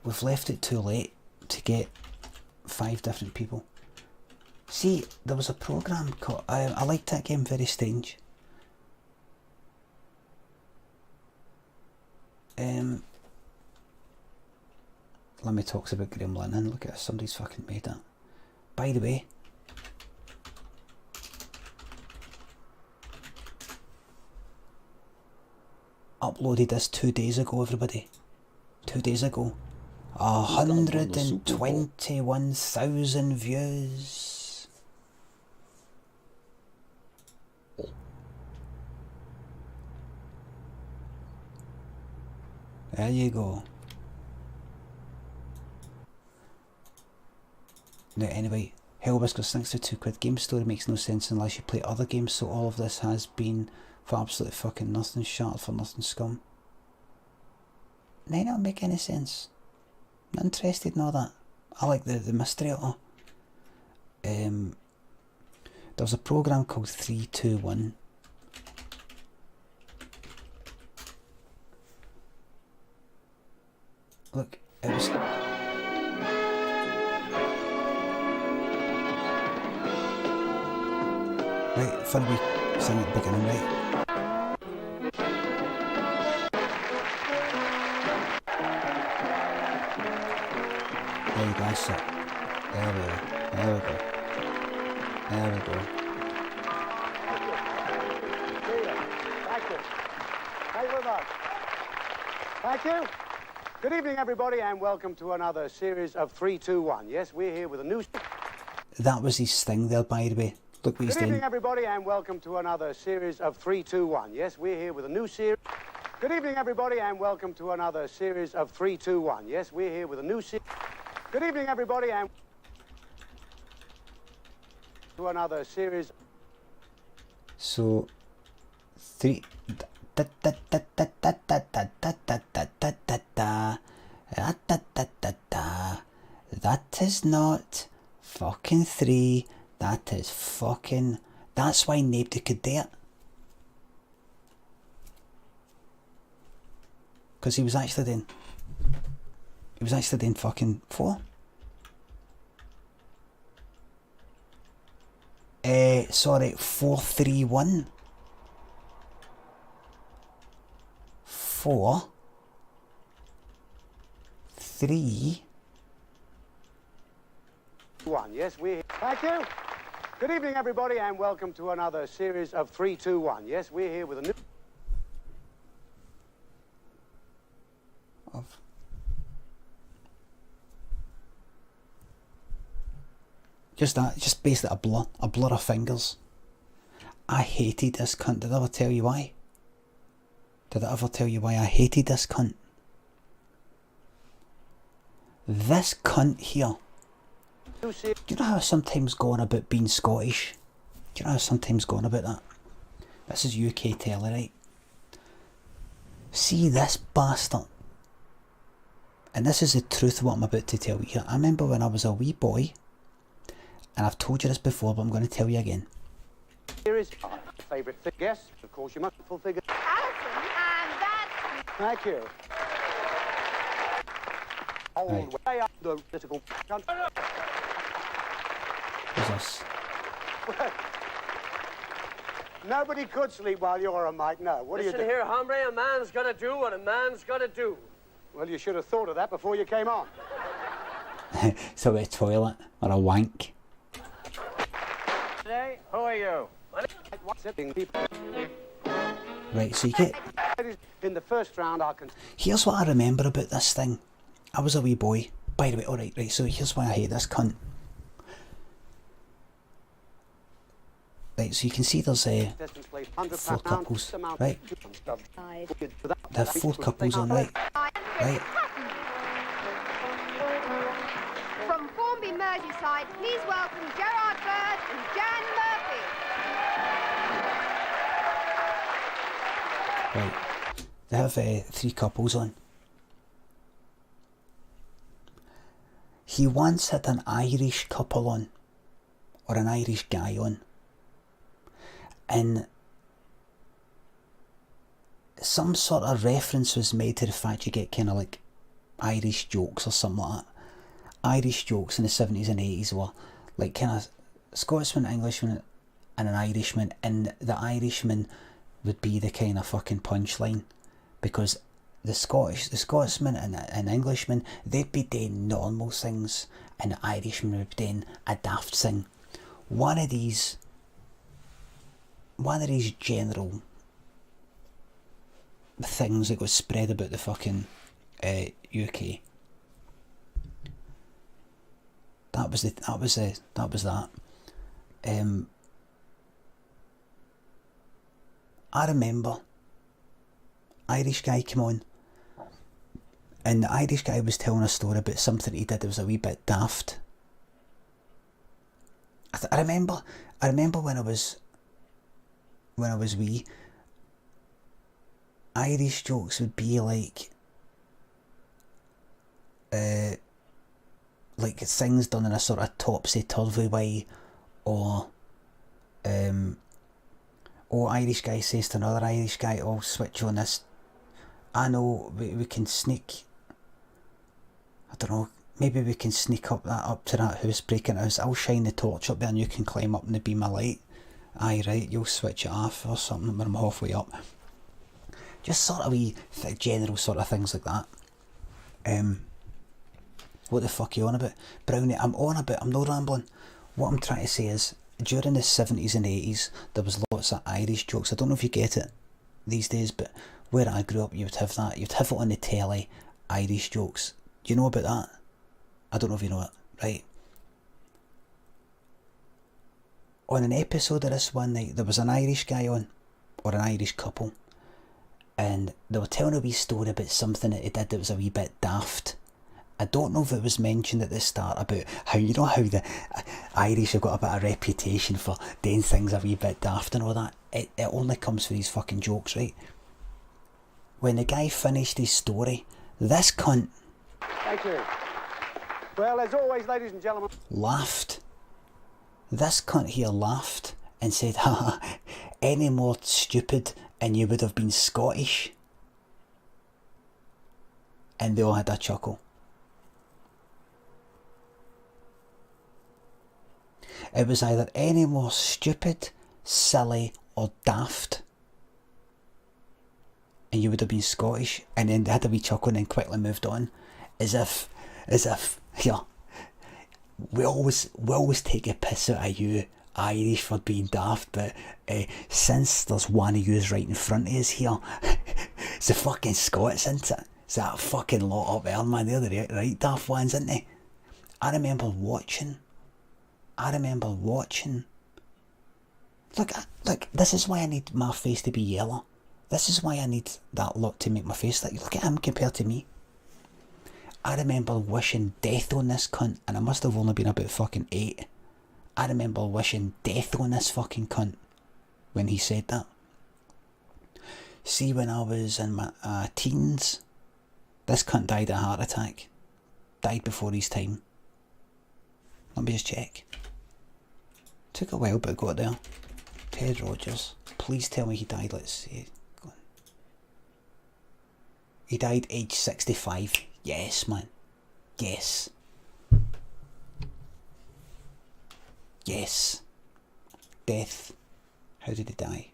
we've left it too late to get 5 different people. See, there was a programme called... I liked that game, very strange. LIMMY talks about Graham Lennon. Look at this, somebody's fucking made that. By the way, uploaded this 2 days ago, everybody. 2 days ago. 121,000 views. There you go. Now anyway, Hellwhiskers, thanks for £2. Game story makes no sense unless you play other games, so all of this has been for absolutely fucking nothing, shot for nothing scum. They don't make any sense. Not interested in all that. I like the mystery of it. There was a programme called 321. Look, it was... Right, for a wee thing at the beginning, right? There you go, that's it. There we go. There we go. There we go. Thank you. Thank you very much. Thank you. Good evening, everybody, and welcome to another series of 321. Yes, we're here with a new... That was his thing there, by the way. Look what he's doing. Good evening, everybody, and welcome to another series of 321. Yes, we're here with a new series. Good evening, everybody, and welcome to another series of 321. Yes, we're here with a new series. Good evening, everybody, and to another series. So, 3. That is not fucking 3. That is fucking... That's why nobody could do it. Because he was actually doing... He was actually doing fucking 4. Sorry, 431. 4 3 1. Yes, we're here. Thank you. Good evening, everybody, and welcome to another series of 321. Yes, we're here with a new... Just that, just basically a blur of fingers. I hated this cunt. Did I ever tell you why? Did I ever tell you why I hated this cunt? This cunt here. Do you know how I sometimes go on about being Scottish? Do you know how I sometimes go on about that? This is UK telly, right? See this bastard. And this is the truth of what I'm about to tell you here. I remember when I was a wee boy, and I've told you this before, but I'm going to tell you again. Here is our favourite guest. Of course, you must full figure. Alison, and that's... Thank you. All the way up the political country. Who's this? Nobody could sleep while you're a mic. No. What do you do? Listen here, hombre, a man's got to do what a man's got to do. Well, you should have thought of that before you came on. So a toilet or a wank. Today, who are you? Right, so you get... In the first round, Here's what I remember about this thing. I was a wee boy. By the way, alright, right, so here's why I hate this cunt. Right, so you can see there's 4 couples, right? There are 4 couples on, right? Right. From Formby, Merseyside, please welcome Gerard Bird and Jan Murphy. Right. They have 3 couples on. He once had an Irish couple on, or an Irish guy on, and some sort of reference was made to the fact you get kind of like Irish jokes or something like that. Irish jokes in the 70s and 80s were like kind of Scotsman, Englishman and an Irishman, and the Irishman would be the kind of fucking punchline, because the Scotsman and Englishman, they'd be doing normal things and the Irishman would be doing a daft thing. One of these general things that got spread about the fucking UK. That was that. I remember Irish guy came on, and the Irish guy was telling a story about something he did that was a wee bit daft. I remember when I was wee, Irish jokes would be like things done in a sort of topsy-turvy way, or Irish guy says to another Irish guy, "Oh, switch on this. I know we can sneak. I don't know. Maybe we can sneak up to that house, break into house. I'll shine the torch up there, and you can climb up in the beam of light. Aye, right. You'll switch it off or something when I'm halfway up." Just sort of wee general sort of things like that. What the fuck are you on about? Brownie, I'm not rambling. What I'm trying to say is, during the 70s and 80s, there was lots of Irish jokes. I don't know if you get it these days, but where I grew up, you would have that. You'd have it on the telly, Irish jokes. Do you know about that? I don't know if you know it, right? On an episode of this one night, there was an Irish guy on, or an Irish couple, and they were telling a wee story about something that he did that was a wee bit daft. I don't know if it was mentioned at the start about how, you know how the Irish have got a bit of reputation for doing things a wee bit daft and all that. It only comes for these fucking jokes, right? When the guy finished his story, this cunt... Thank you. Well, as always, ladies and gentlemen... laughed. This cunt here laughed and said, "Haha, any more stupid and you would have been Scottish." And they all had a chuckle. It was either any more stupid, silly or daft and you would have been Scottish, and then they had a wee chuckle and then quickly moved on, as if yeah, we always take a piss out of you Irish for being daft, but since there's one of yous right in front of us here, it's the fucking Scots, isn't it? It's that fucking lot up there, man. They're the right daft ones, isn't they? I remember watching. Look, this is why I need my face to be yellow. This is why I need that lot to make my face like, look at him compared to me. I remember wishing death on this cunt, and I must have only been about fucking 8. I remember wishing death on this fucking cunt when he said that. See, when I was in my teens, this cunt died of a heart attack. Died before his time. Let me just check. Took a while, but it got there. Ted Rogers. Please tell me he died, let's see. Go on. He died age 65. Yes, man. Yes. Yes. Death. How did he die?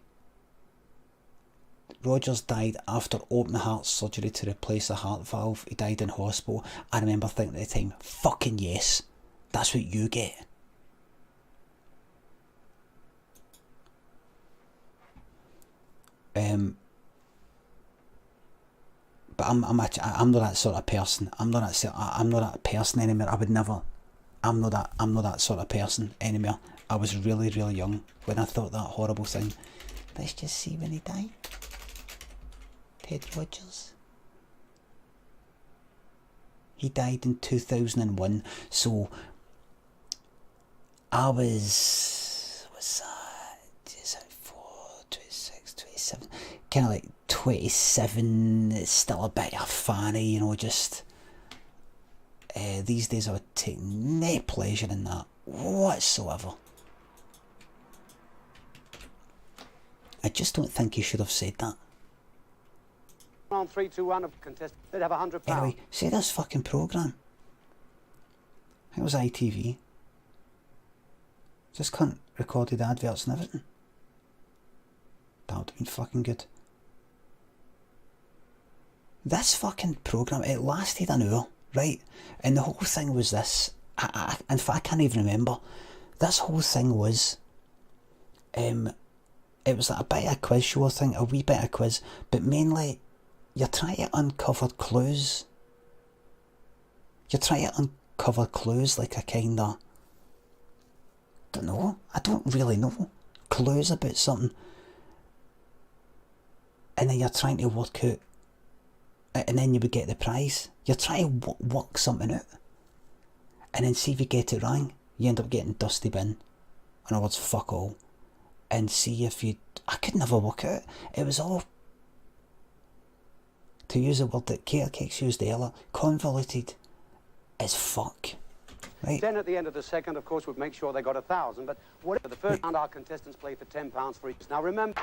Rogers died after open heart surgery to replace a heart valve. He died in hospital. I remember thinking at the time, fucking yes. That's what you get. But I'm not that sort of person. I'm not that person anymore. I would never. I'm not that sort of person anymore. I was really, really young when I thought that horrible thing. Let's just see when he died. Ted Rogers. He died in 2001. So I was, what's that? 24, 26, 27. Kind of like 27. It's still a bit of fanny, you know, just these days I would take no pleasure in that whatsoever. I just don't think he should have said that. On 3, 2, 1 of contest, they'd have £100. Anyway, say this fucking programme. It was ITV. This cunt recorded adverts and everything. That would have been fucking good. This fucking programme, it lasted an hour, right? And the whole thing was this. In fact, I can't even remember. This whole thing was... it was like a bit of a quiz show thing, a wee bit of quiz, but mainly you're trying to uncover clues. You're trying to uncover clues like a kind of... don't know. I don't really know. Clues about something. And then you're trying to work out... and then you would get the prize. You're trying to work something out. And then see if you get it wrong, you end up getting dusty bin. In other words, fuck all. And see if you... I could never work out. It was all... to use a word that Kate used earlier, convoluted as fuck. Right? 10 at the end of the second, of course, would make sure they got 1,000. But whatever the first round, our contestants play for £10 for each. Now remember...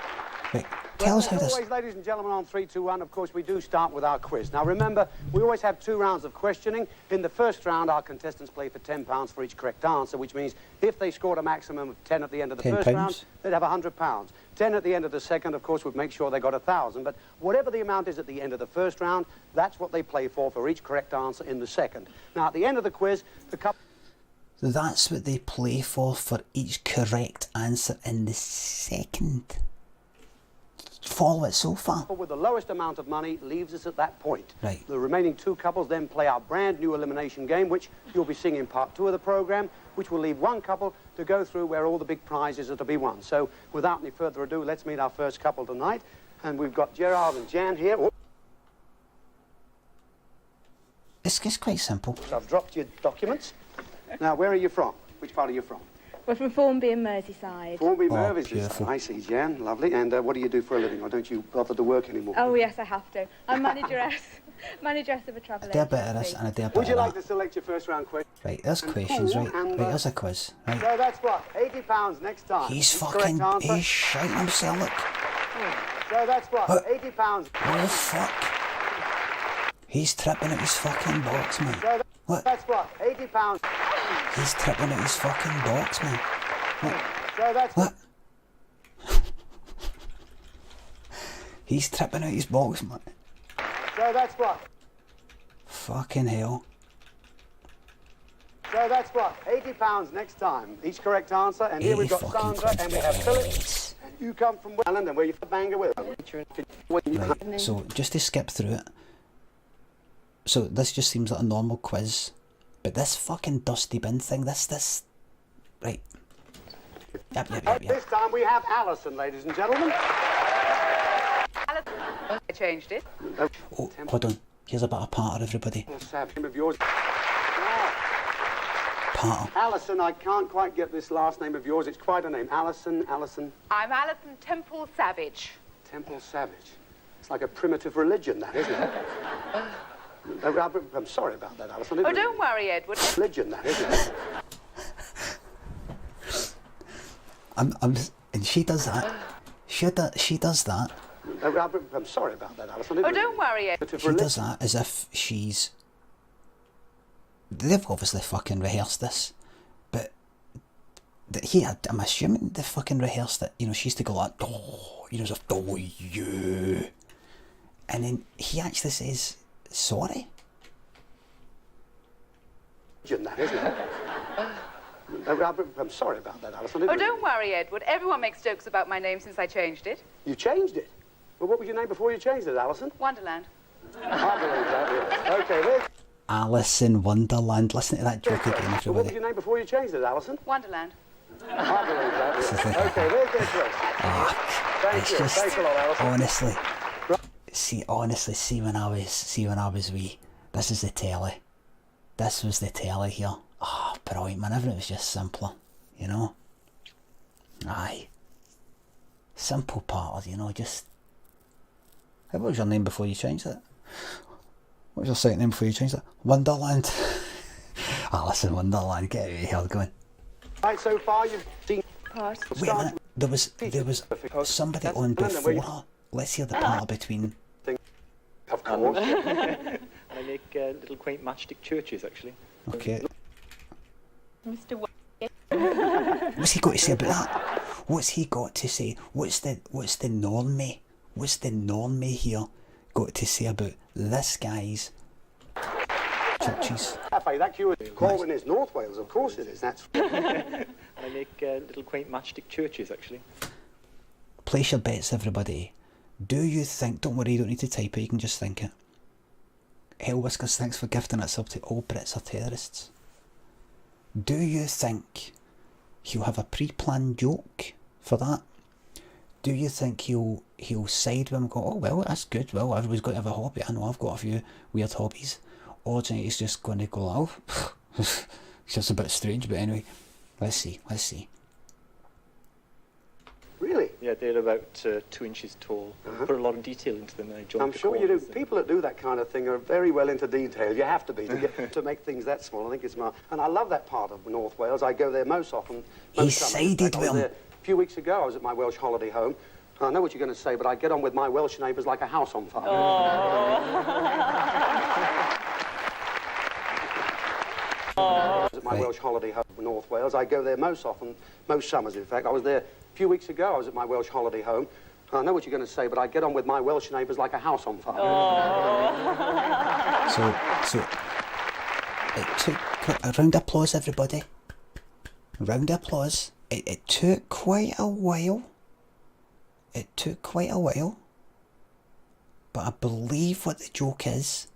Right. Tell us how as this... always, ladies and gentlemen, on 3, 2, 1, of course, we do start with our quiz. Now remember, we always have 2 rounds of questioning. In the first round, our contestants play for £10 for each correct answer, which means if they scored a maximum of 10 at the end of the first round, they'd have £100. 10 at the end of the second, of course, would make sure they got 1,000. But whatever the amount is at the end of the first round, that's what they play for each correct answer in the second. Now, at the end of the quiz, the couple... That's what they play for each correct answer in the second. Follow it so far. with the lowest amount of money leaves us at that point. Right. The remaining 2 couples then play our brand new elimination game, which you'll be seeing in part 2 of the programme, which will leave 1 couple to go through where all the big prizes are to be won. So, without any further ado, let's meet our first couple tonight. And we've got Gerard and Jan here. Oh. It's quite simple. I've dropped your documents. Now, where are you from? Which part are you from? We're from Formby and Merseyside. Formby, Oh, Merseyside. beautiful. I see, Jan. Lovely. And what do you do for a living? Or don't you bother to work anymore? Oh, yes, I have to. I'm manageress of a travel I do a bit of this agency. and I do a bit Would you of like that. to select your first round question? Right, there's And questions, cool, right? and, Right, there's a quiz. Right. So that's what? £80 next time. He's Each fucking... correct answer. He's shouting himself, look. So that's what? What? £80. What the fuck? He's tripping out his fucking box, man. So What? that's what? £80. He's tripping out his fucking box, man. What? So that's What? He's tripping out his box, man. So that's what? Fucking hell. So that's what? £80 next time. Each correct answer. And here we've got Sandra and we have Philip. You come from Ireland and where you from Bangor with? Right, so just to skip through it. So this just seems like a normal quiz. But this fucking dusty bin thing, this... Right. Yep. This time we have Alison, ladies and gentlemen. I changed it. Oh, hold on. Here's a bit of Patter, everybody. Name of yours. Patter. Alison, I can't quite get this last name of yours. It's quite a name. Alison. I'm Alison Temple Savage. Temple Savage. It's like a primitive religion, that, isn't it? I'm sorry about that, Alison. Oh, don't worry, Edward. Religion, that, isn't it? And she does that. She does that. I'm sorry about that, Alison. Oh, don't worry, Edward. She does that as if she's... They've obviously fucking rehearsed this. But... I'm assuming they fucking rehearsed it. You know, she used to go like, oh, you know, as if, oh, you. And then he actually says, sorry. That, isn't it? I'm sorry about that, Alison. Oh, don't worry, Edward. Everyone makes jokes about my name since I changed it. You changed it? Well, what was your name before you changed it, Alison? Wonderland. I believe that, yes. Okay, there's... Alice in Wonderland. Listen to that joke again, Well, what was everybody. your name before you changed it, Alison? Wonderland. I believe that, yes. Okay, there's their dress. Thank It's you. just... Thanks a lot, Alison. Honestly, see when I was wee, this is the telly. This was the telly here. Oh, brilliant, man. Everything was just simpler, you know? Aye. Simple part, you know, just... What was your name before you changed it? What was your second name before you changed it? Wonderland. Alice in Wonderland, get out of here, going. Right, so far you've seen... Pause. Wait a minute, there was somebody on before her. Let's hear the part between... Of course. I make little quaint matchstick churches, actually. Okay. Mr. What's he got to say about that? What's he got to say? What's the normie? What's the normie here got to say about this guy's churches? Cafe, that cure Corwin is North Wales, of course it is. That's. I make little quaint matchstick churches, actually. Place your bets, everybody. Do you think? Don't worry, you don't need to type it. You can just think it. Hell Whiskers, thanks for gifting us up to all Brits are terrorists. Do you think he'll have a pre-planned joke for that? Do you think he'll side with him and go, oh well, that's good, well everybody's got to have a hobby, I know I've got a few weird hobbies, or do you think he's just going to go, oh, it's just a bit strange, but anyway, let's see. Really? Yeah, they're about 2 inches tall. Put a lot of detail into them. I'm sure you do. People that do that kind of thing are very well into detail. You have to be to make things that small. I think it's and I love that part of North Wales. I go there most often. He sided with him. A few weeks ago, I was at my Welsh holiday home. I know what you're going to say, but I get on with my Welsh neighbours like a house on fire. At my Welsh holiday home in North Wales. I go there most often, most summers in fact. I was there a few weeks ago. I was at my Welsh holiday home. I know what you're going to say, but I get on with my Welsh neighbours like a house on fire. So it took a round of applause, everybody. A round of applause. It took quite a while. But I believe what the joke is.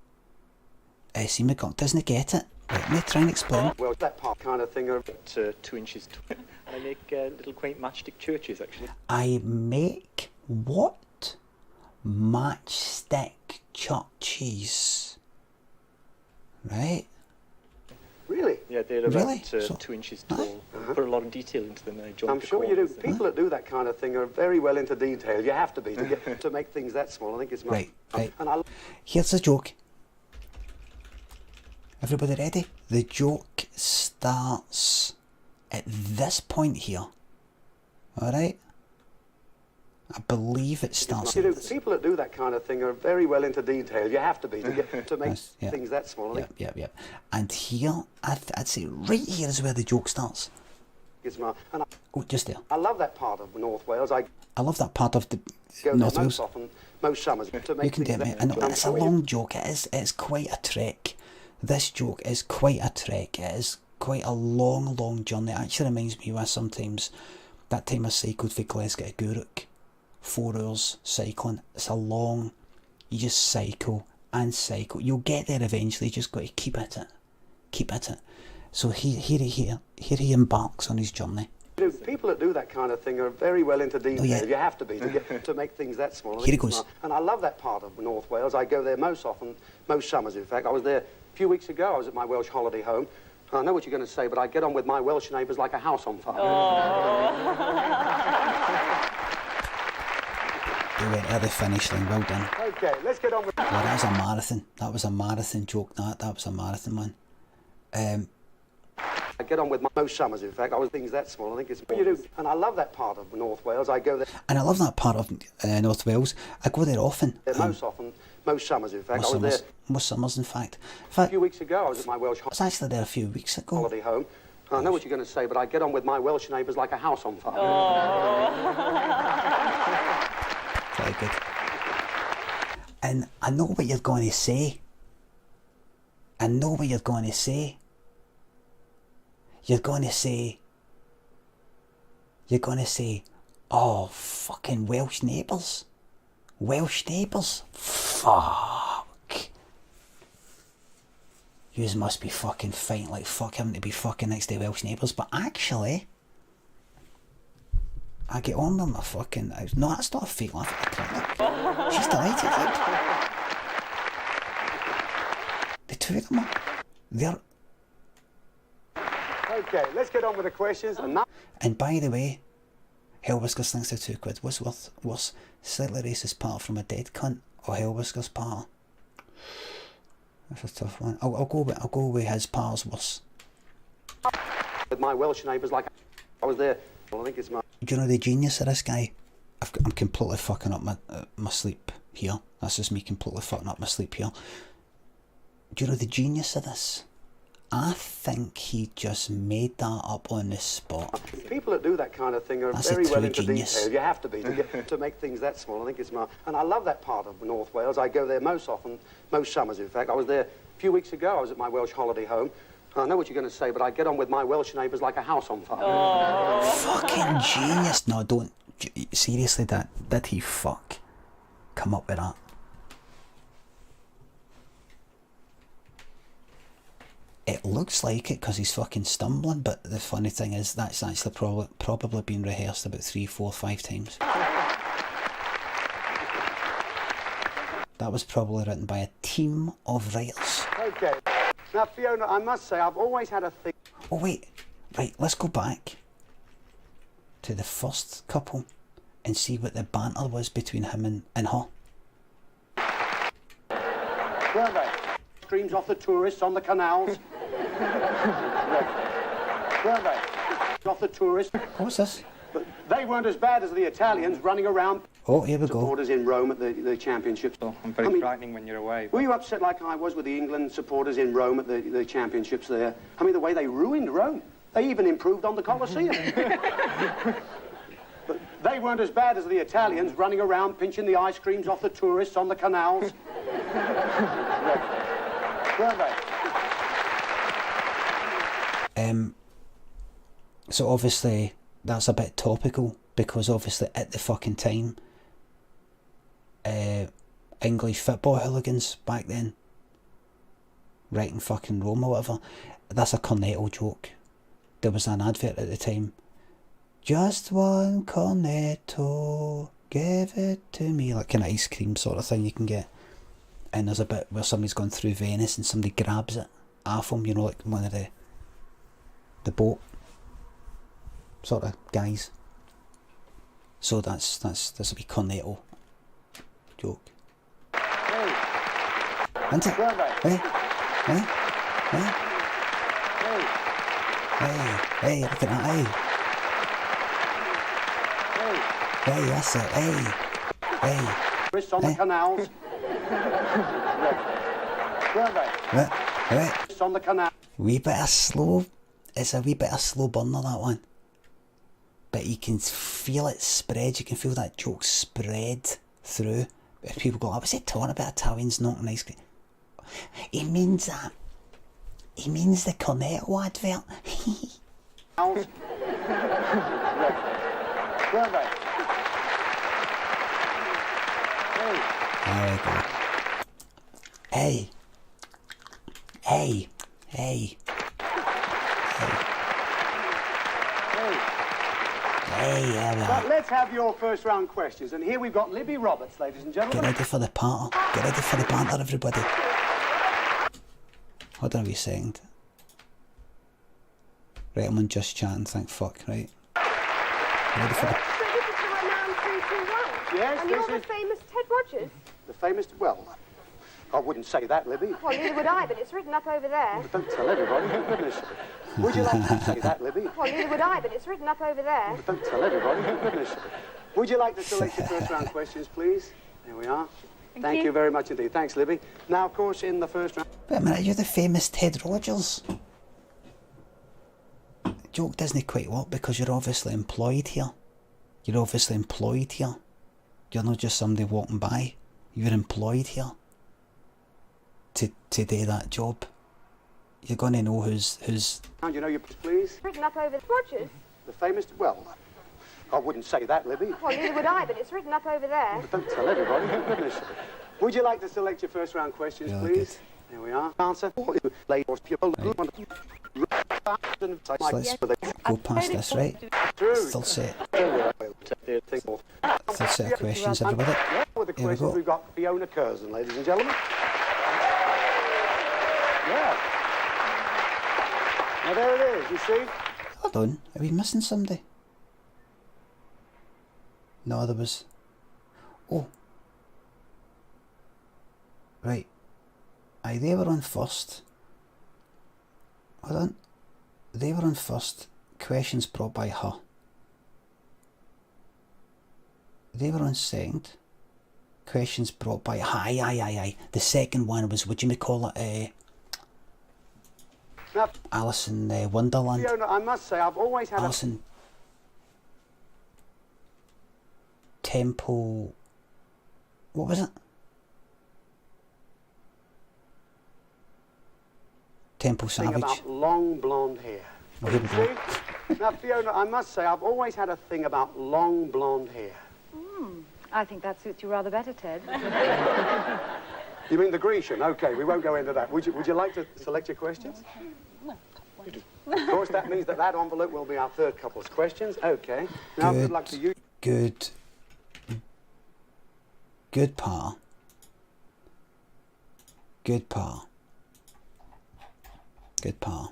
See, McGuck doesn't get it. Let me try and explain. Well, that part kind of thing are about 2 inches tall. I make little quaint matchstick churches, actually. I make what? Matchstick churches. Right? Really? Yeah, they're about Really? 2 inches tall. Put a lot of detail into them. I'm sure you do. People that do that kind of thing are very well into detail. You have to be to make things that small. I think it's Right. And Here's the joke. Everybody ready? The joke starts at this point here. Alright? I believe it starts at this. People that do that kind of thing are very well into detail. You have to be to make things that small. Yep. And here, I'd say right here is where the joke starts. Just there. I love that part of North Wales. I love that part of the North Wales. Most summers. You can do it, mate. I know it's a long joke. It's quite a trek. This joke is quite a trek. It is quite a long journey. It actually reminds me of sometimes that time I cycled for Glasgow to Guruk. 4 hours cycling. It's a long, you just cycle and cycle. You'll get there eventually, you just got to keep at it. So here he embarks on his journey. People that do that kind of thing are very well into detail. Yeah. You have to be to make things that small. Here he goes. And I love that part of North Wales. I go there most often, most summers in fact. I was there a few weeks ago. I was at my Welsh holiday home. I know what you're going to say, but I get on with my Welsh neighbours like a house on fire. He went at the finish line, well done. Okay, let's get on with Well, that was a marathon. That was a marathon joke, that was a marathon, man. I get on with most summers in fact. I was things that small. I think it's you do. And I love that part of North Wales. I go there. And I love that part of North Wales. I go there often. Most summers in fact. I was there most summers, in fact. a few weeks ago. I was at my Welsh I was actually there a few weeks ago. holiday home. I know what you're going to say, but I get on with my Welsh neighbours like a house on fire. Very good. And I know what you're going to say. You're going to say, oh, fucking Welsh neighbours. Fuck. Yous must be fucking fighting like fuck having to be fucking next to Welsh neighbours. But actually, I get on with my fucking house. No, that's not a fake laugh at the crowd. She's delighted, look. The two of them, they're... Okay, let's get on with the questions. And by the way, Hell Whiskers thinks they're £2. What's worse, slightly racist part from a dead cunt or Hell Whiskers part? That's a tough one. I'll go with his part's worse. With my Welsh neighbours, like I was there. I think it's my. Do you know the genius of this guy? I'm completely fucking up my sleep here. That's just me completely fucking up my sleep here. Do you know the genius of this? I think he just made that up on the spot. People that do that kind of thing are That's very a well true into genius. detail. You have to be to make things that small. I think it's and I love that part of North Wales. I go there most often, most summers in fact. I was there a few weeks ago. I was at my Welsh holiday home. I know what you're going to say, but I get on with my Welsh neighbours like a house on fire. Oh. Fucking genius. No, don't. Seriously, did he come up with that? It looks like it because he's fucking stumbling, but the funny thing is that's actually probably been rehearsed about 3, 4, 5 times. That was probably written by a team of writers. Okay. Now, Fiona, I must say, I've always had a thing... Oh wait, right, let's go back to the first couple and see what the banter was between him and her. Were they? Streams off the tourists on the canals. Were they? Off the tourists. What was this? But they weren't as bad as the Italians running around. Oh, here we go. Supporters in Rome at the championships. Oh, I'm very frightening when you're away. Were you upset like I was with the England supporters in Rome at the championships there? I mean, the way they ruined Rome. They even improved on the Colosseum. But they weren't as bad as the Italians running around pinching the ice creams off the tourists on the canals. Were they? So obviously that's a bit topical because obviously at the fucking time, English football hooligans back then, right in fucking Rome or whatever, that's a cornetto joke. There was an advert at the time. Just one cornetto, give it to me, like kind of ice cream sort of thing you can get. And there's a bit where somebody's gone through Venice and somebody grabs it off them, you know, like one of the boat sort of guys. So that's a wee cornetto joke. Hey, Isn't it? were they? Hey, hey, hey, Hey, hey, look at that, hey, hey. hey, that's it, hey, hey, Tourists on the Hey. canals. Were they? right, right. Tourists on the canal. Wee bit of slow, it's a wee bit of slow burner, that one. But you can feel it spread, you can feel that joke spread through. If people go, I was it talking about Italians knocking ice cream? He means that. He means the cornetto advert. Canals. Were they? Hey, There we go. Hey. Hey. Hey. hey. Hey, there we But are. let's have your first round questions. And here we've got Libby Roberts, ladies and Get gentlemen. ready for the party. Get ready for the banter, everybody. Hold on a wee second. Right, I'm on just chatting, thank fuck, right? Ready for the... So this is the renowned 321? Yes, And you're this the is- famous Ted Rogers? The famous, well, I wouldn't say that, Libby. Well, neither would I, but it's written up over there. Don't tell everybody, for goodness sake. Would you like to say that, Libby? Well, neither would I, but it's written up over there. Don't tell everybody, for goodness sake. Would you like to select your first round questions, please? There we are. Thank you very much indeed. Thanks, Libby. Now, of course, in the first round... Wait a minute, you're the famous Ted Rogers. Joke doesn't quite work because you're obviously employed here. You're obviously employed here. You're not just somebody walking by. You're employed here to do that job. You're going to know who's... You know your please? Written up over Rogers? The famous, well, I wouldn't say that, Libby. Well, neither would I, but it's written up over there. Don't tell everybody, for goodness sake. Would you like to select your first round questions, Yeah, I please? There we are. Answer. let's go past this, right? Still set. Still set of questions, everybody. With the Here we questions, go. we've got Fiona Curzon, ladies and gentlemen. Yeah. Now there it is, you see? Hold on, are we missing somebody? No, there was... Oh. Right. Aye, they were on first. Hold on. They were on first. Questions brought by her. They were on second. Questions brought by... Aye. The second one was, would you call it, Now, Alice in Wonderland? Fiona, I must say, I've always had Alice in Temple... What was it? Temple thing Savage. about long blonde hair. Well, here we go. See? Now, Fiona, I must say, I've always had a thing about long blonde hair. I think that suits you rather better, Ted. You mean the Grecian? Okay, we won't go into that. Would you like to select your questions? Of course, that means that envelope will be our third couple's questions. Okay. Now, good luck to you. Good pa. Good pa. Good pa.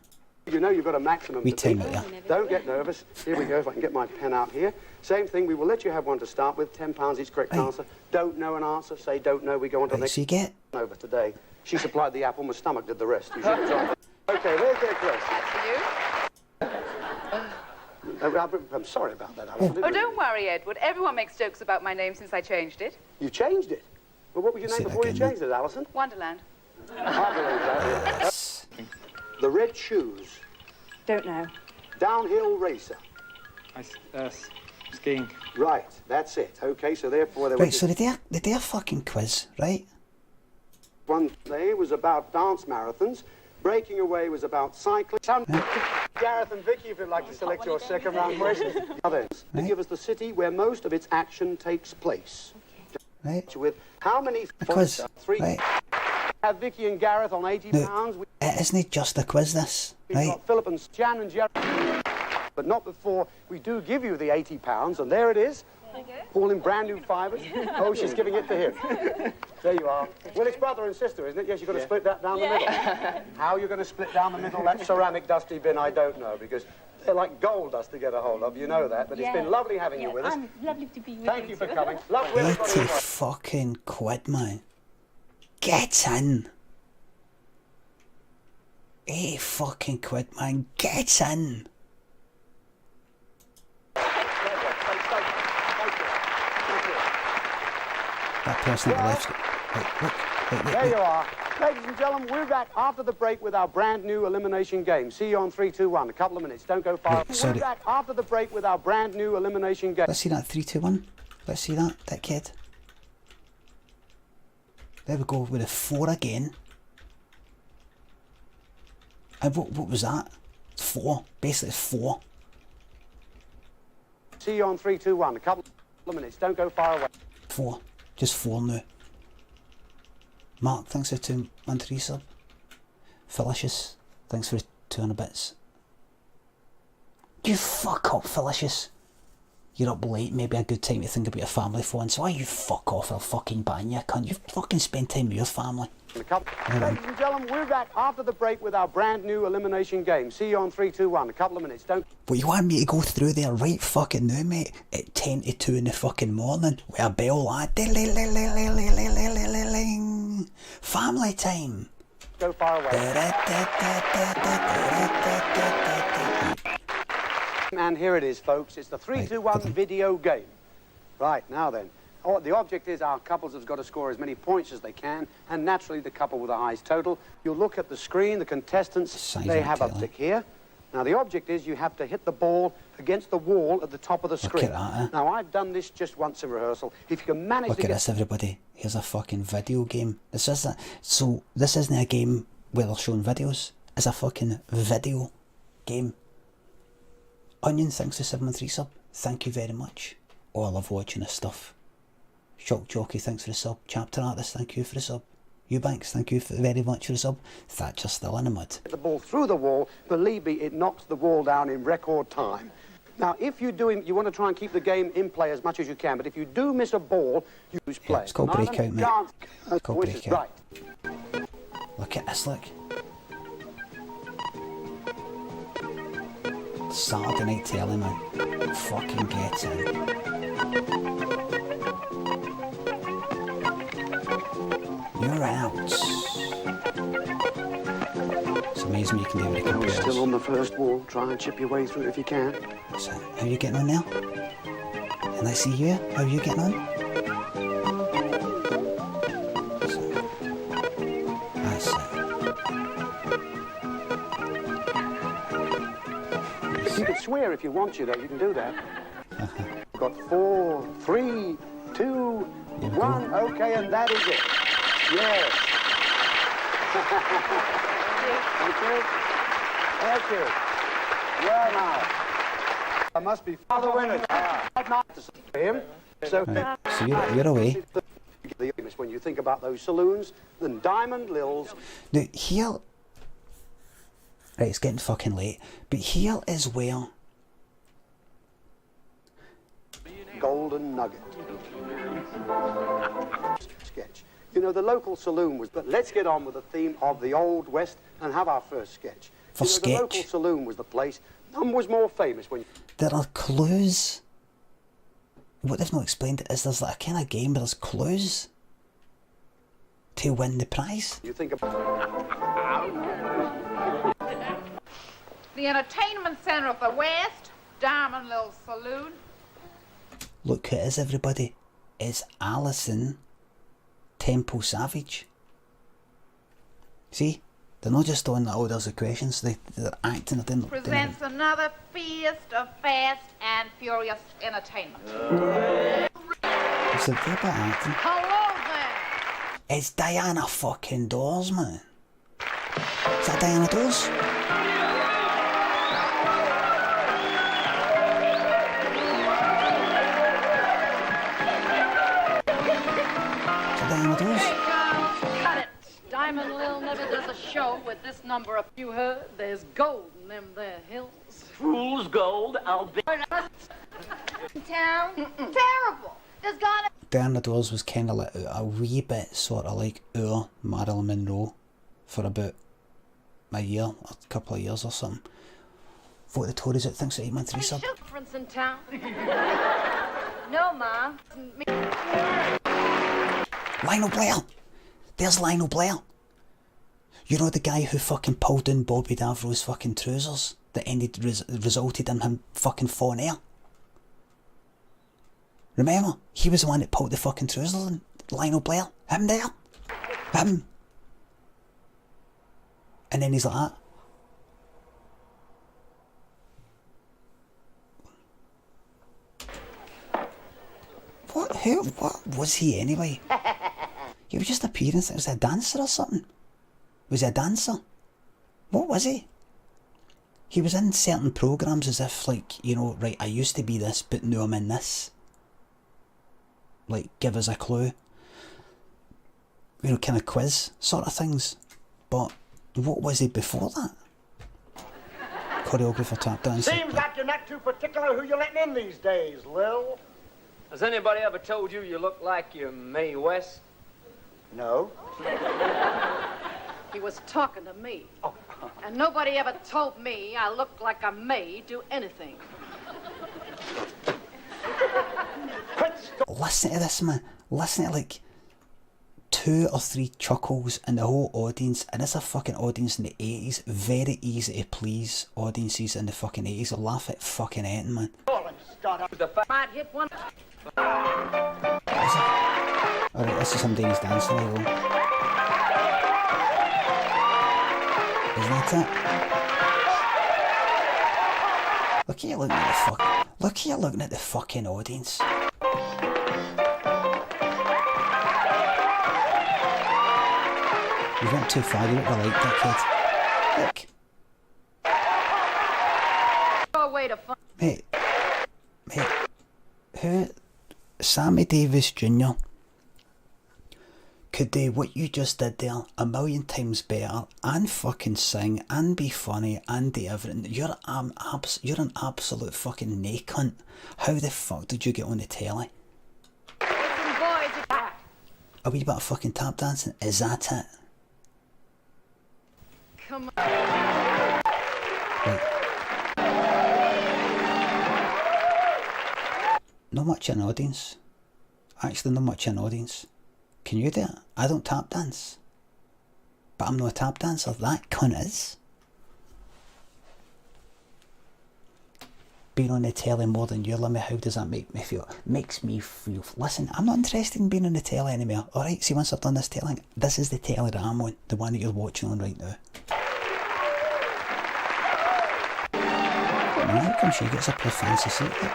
You know you've got a maximum We to time beat. it, yeah. Don't get nervous. Here we go, if I can get my pen out here. Same thing, we will let you have one to start with. £10 each correct Right. answer. Don't know an answer, say don't know. We go on to the Right, next so you get... over today. She supplied the apple, my stomach did the rest. You should have tried. Okay, there's their question. For you? I'm sorry about that, Alison. Oh, don't worry, Edward. Everyone makes jokes about my name since I changed it. You changed it. Well, what was your Say name that before you again, changed it, Alison? Wonderland. I believe that. Yes. The red shoes. Don't know. Downhill racer. Skiing. Right, that's it. Okay, so therefore there Right, was so they do a fucking quiz, right? one day was about dance marathons. Breaking away was about cycling. Gareth and Vicky, if you'd like to select your second round questions. Others. To give us the city where most of its action takes place. Right? With how many A quiz, three right? have Vicky and Gareth on 80 No, pounds. it isn't just a quiz, this, We've right? got Philip and Jan and Jerry. But not before we do give you the 80 pounds, and there it is. All in brand new fibres. Oh, she's giving it to him. There you are. Well, it's brother and sister, isn't it? Yes, you've got to split that down the middle. How you're going to split down the middle that ceramic dusty bin, I don't know, because they're like gold dust to get a hold of. You know that. But it's been lovely having you with us. Lovely to be with Thank you for coming. Love to everybody. 80 fucking quid, man. Get in. 80 fucking quid, man. Get in. That person at the left. Wait, look. There you are. Ladies and gentlemen, we're back after the break with our brand new elimination game. See you on 3, 2, 1. A couple of minutes. Don't go far. Right, sorry. We're back after the break with our brand new elimination game. Let's see that 3, 2, 1. Let's see that, dickhead. There we go with a 4 again. And what was that? It's 4. Basically, it's 4. See you on 3, 2, 1. A couple of minutes. Don't go far away. 4. Just 4 now. Mark, thanks for 2 and 3 sub. Felicious, thanks for 200 bits. You fuck up, Felicious. You're up late, maybe a good time to think about your family phone, so why you fuck off, I'll fucking ban you, cunt. You fucking spend time with your family. Ladies and gentlemen, we're back after the break with our brand new elimination game. See you on 3, 2, 1. A couple of minutes. Don't... But you want me to go through there right fucking now, mate, at 10 to 2 in the fucking morning, with a bell like... Family time. Go far away. And here it is, folks. It's the 3, 2, 1 video game. Right, now then. Oh, the object is our couples have got to score as many points as they can, and naturally the couple with the highest total. You'll look at the screen, the contestants, they have a tick here. Now the object is you have to hit the ball against the wall at the top of the screen. Look at that, eh? Now I've done this just once in rehearsal. If you can manage Look to at this, everybody. Here's a fucking video game. This isn't a game where they're showing videos. It's a fucking video game. Onion, thanks for 713 sub. Thank you very much. Oh, I love watching this stuff. Shock Jockey, thanks for the sub. Chapter Artist, thank you for the sub. Eubanks, thank you very much for the sub. Thatcher still in the mud. The ball through the wall, believe me, it knocks the wall down in record time. Now, if you want to try and keep the game in play as much as you can, but if you do miss a ball, you lose play. Yeah, it's called breakout, mate. It's called breakout. Right. Look at this, look. Saturday night telly, man. Fucking get in. You're out. It's amazing you can do with the computers. Still on the first wall. Try and chip your way through if you can. So, how are you getting on now? Can I see you? How are you getting on? That's it. You can swear if you want to, though. You can do that. Got 4, 3, 2, 1. Okay, and that is it. Yes. Thank you. Thank you. Well, now, I must be for the winners. Not to see him. So, Right. So you're away. when you think about those saloons, then Diamond Lil's. Now here, right, it's getting fucking late, but here is where Golden Nugget. Sketch. You know, the local saloon was, but let's get on with the theme of the Old West and have our first sketch. For The local sketch? saloon was the place. None was more famous when you... there are clues. What they've not explained is there's like a kind of game where there's clues to win the prize. You think of... The entertainment centre of the West, Diamond Little Saloon. Look who it is, everybody. It's Alison Temple Savage. See? They're not just on the, oh, there's the questions, they're acting. Presents another feast of fast and furious entertainment. It's a bit of acting. Hello there! It's Diana fucking Dawes, man. Is that Diana Dawes? Is that Diana Dawes? Hey, girls, cut it. Diamond Lil never does a show with this number of you heard. There's gold in them there hills. Fool's gold, I'll be... Town. Terrible. There's gonna... Diana Dawes was kind of like a wee bit sort of like our Marilyn Monroe for about a year, a couple of years or something. Vote the Tories out, thinks that 8-man-3 sub. Difference in town. No, Ma. Lionel Blair! There's Lionel Blair! You know the guy who fucking pulled down Bobby Davro's fucking trousers that resulted in him fucking falling air? Remember? He was the one that pulled the fucking trousers in. Lionel Blair. Him there. Him. And then he's like that. What was he anyway? He was just appearing, was he a dancer or something? Was he a dancer? What was he? He was in certain programmes as if like, you know, right, I used to be this, but now I'm in this. Like, give us a clue. You know, kind of quiz sort of things. But what was he before that? Choreographer, tap dancer. Seems like you're not too particular who you're letting in these days, Lil. Has anybody ever told you you look like you're Mae West? No. He was talking to me. And nobody ever told me I looked like I may do anything. Listen to this, man. Listen to like 2 or 3 chuckles in the whole audience, and it's a fucking audience in the 80s. Very easy to please audiences in the fucking 80s. They'll laugh at fucking anything, man. Might hit one. Alright, this is him doing his dancing level. Is that it? Look at you looking at the fuck. Look at you looking at the fucking audience. You went too far, you don't really like that kid. Look. No way to find. Mate, who? Sammy Davis Jr. could do what you just did there a million times better, and fucking sing, and be funny, and do everything. You're an absolute fucking nay cunt. How the fuck did you get on the telly? Listen, boys, A wee bit of fucking tap dancing, is that it? come on. Right. Not much in audience. Actually, not much in audience. Can you do it? I don't tap dance. But I'm not a tap dancer. That cunt is. being on the telly more than you, Limmy, how does that make me feel? It makes me feel... Listen, I'm not interested in being on the telly anymore. Alright, see, once I've done this telly, this is the telly that I'm on, the one that you're watching on right now. Man, how come she gets up to a fancy seat? Look.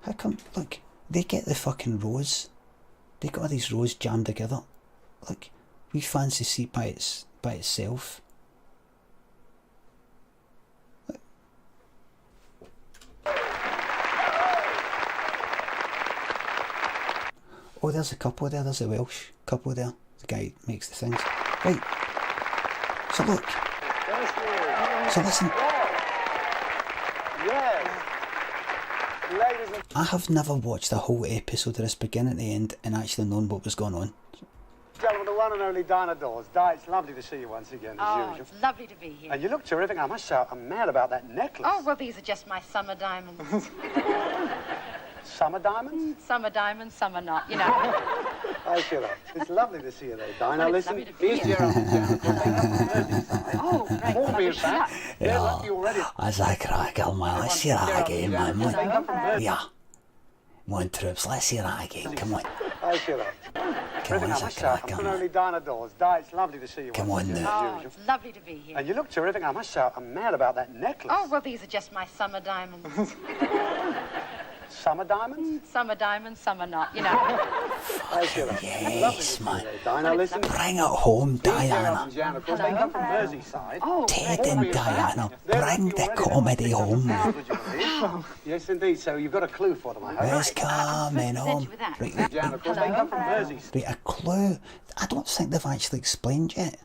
How come, look, they get the fucking rows. They got all these rows jammed together. Look, we fancy seat by itself. Look. Oh, there's a couple there, there's a Welsh couple there. The guy who makes the things. Right. So look. So listen. Yes. Ladies and I have never watched a whole episode of this beginning to end and actually known what was going on. gentlemen, the one and only Dinah Dawes. Di, it's lovely to see you once again, as usual. It's lovely to be here. And you look terrific. I must say, I'm mad about that necklace. Oh, well, these are just my summer diamonds. Summer diamonds? Summer diamonds, summer not, you know. I feel that. It's lovely to see you there, Dinah. Well, it's listen, lovely to be here's here. Gerald and Jan, of course, they come from Merseyside. Oh, great. All Lovely being to back. see you. They're lucky already. That's a cracker, man. Let's see that again, man. They come from Merseyside. Yeah. Come on, troops. Let's see that again. Come on. I feel that. Come on, I it's a must say, I'm cracker, one and only man. Dinah Dawes. Di, it's lovely to see you Come once on again, now. as Oh, usual. it's lovely to be here. And you look terrific. I must say, I'm mad about that necklace. Oh, well, these are just my summer diamonds. Summer diamonds? Summer diamonds, summer not, you know. I feel that. Yes, man. Dinah, listen. Bring it home, Here's Gerald Diana. and Jan, of course, they come from Merseyside. Oh, Ted great. and Diana, bring the comedy home. Would you believe? Yes, indeed. So you've got a clue for them, I hope. It's coming home. Right, Jan, of course, they come from Merseyside. right, a clue. I don't think they've actually explained yet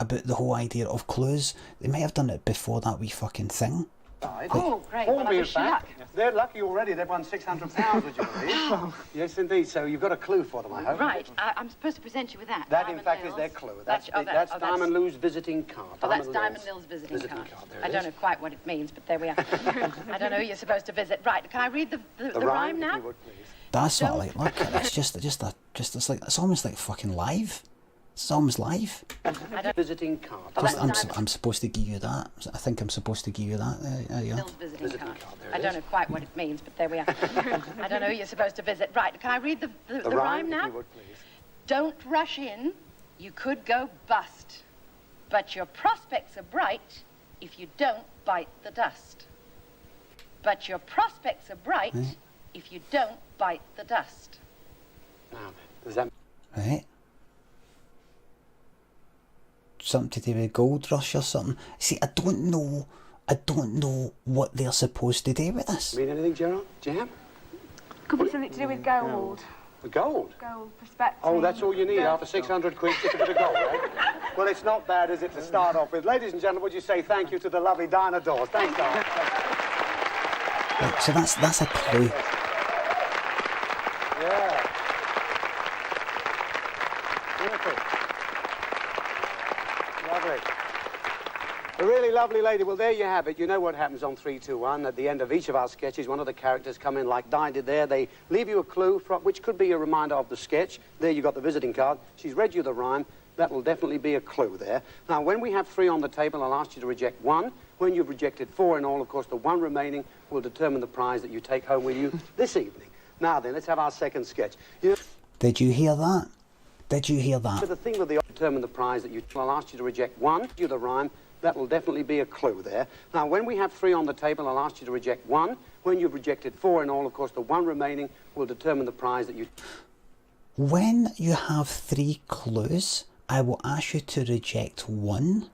about the whole idea of clues. They may have done it before that wee fucking thing. Oh, great. All Well, I being wish you back. luck. They're lucky already. They've won £600, would you believe? Yes, indeed. So you've got a clue for them, I hope. Right. I'm supposed to present you with that. That, in Diamond fact, is Lil's. their clue. That's that's Diamond Lou's visiting card. Oh, that's Lil's Diamond Lil's visiting card. There I it don't is. know quite what it means, but there we are. I don't know who you're supposed to visit. Right, can I read the rhyme if now? you would, please. That's what I like. Look, it's just it's like it's almost like fucking live. It's almost live. Visiting card. Just, Diamond- I'm supposed to give you that. I think I'm supposed to give you that. Yeah. Lil's visiting Visiting card. card, there it I don't is. know quite what it means, but there we are. I don't know who you're supposed to visit. Right, can I read the rhyme if now? you would, please. Don't rush in, you could go bust. But your prospects are bright if you don't bite the dust. But your prospects are bright if you don't bite the dust. Now, does that... Right. Something to do with gold rush or something. See, I don't know what they're supposed to do with this. mean anything, Gerald? Jam? Could be something to do with gold. The gold? Gold perspective. Oh, that's all you need after 600 quid, just a bit of gold, right? Well, it's not bad, is it, to start off with? Ladies and gentlemen, would you say thank you to the lovely Dinah Dawes? Thanks, Dinah. Right, so that's a clue. Yeah. Beautiful. Lovely. A really lovely lady. Well, there you have it. You know what happens on 3, 2, 1. At the end of each of our sketches, one of the characters come in like Di did there. They leave you a clue, which could be a reminder of the sketch. There you got the visiting card. She's read you the rhyme. That will definitely be a clue there. Now, when we have 3 on the table, I'll ask you to reject 1. When you've rejected 4 in all, of course, the 1 remaining will determine the prize that you take home with you this evening. Now then, let's have our second sketch. Did you hear that? Did you hear that? The thing with the determine the prize that you... I'll ask you to reject 1. You the rhyme. That will definitely be a clue there. Now, when we have 3 on the table, I'll ask you to reject 1. When you've rejected 4 in all, of course, the 1 remaining will determine the prize that you... When you have 3 clues, I will ask you to reject 1.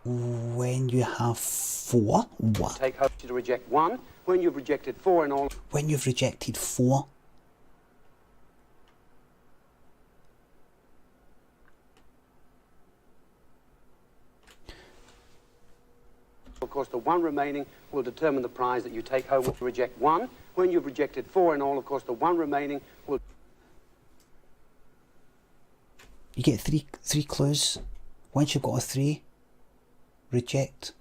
When you have 4, what? Take home to reject 1. When you've rejected 4 in all... When you've rejected 4, Of course, the 1 remaining will determine the prize that you take home. Reject 1. When you've rejected 4 in all, of course, the 1 remaining will... you get three clues. Once you've got a 3, reject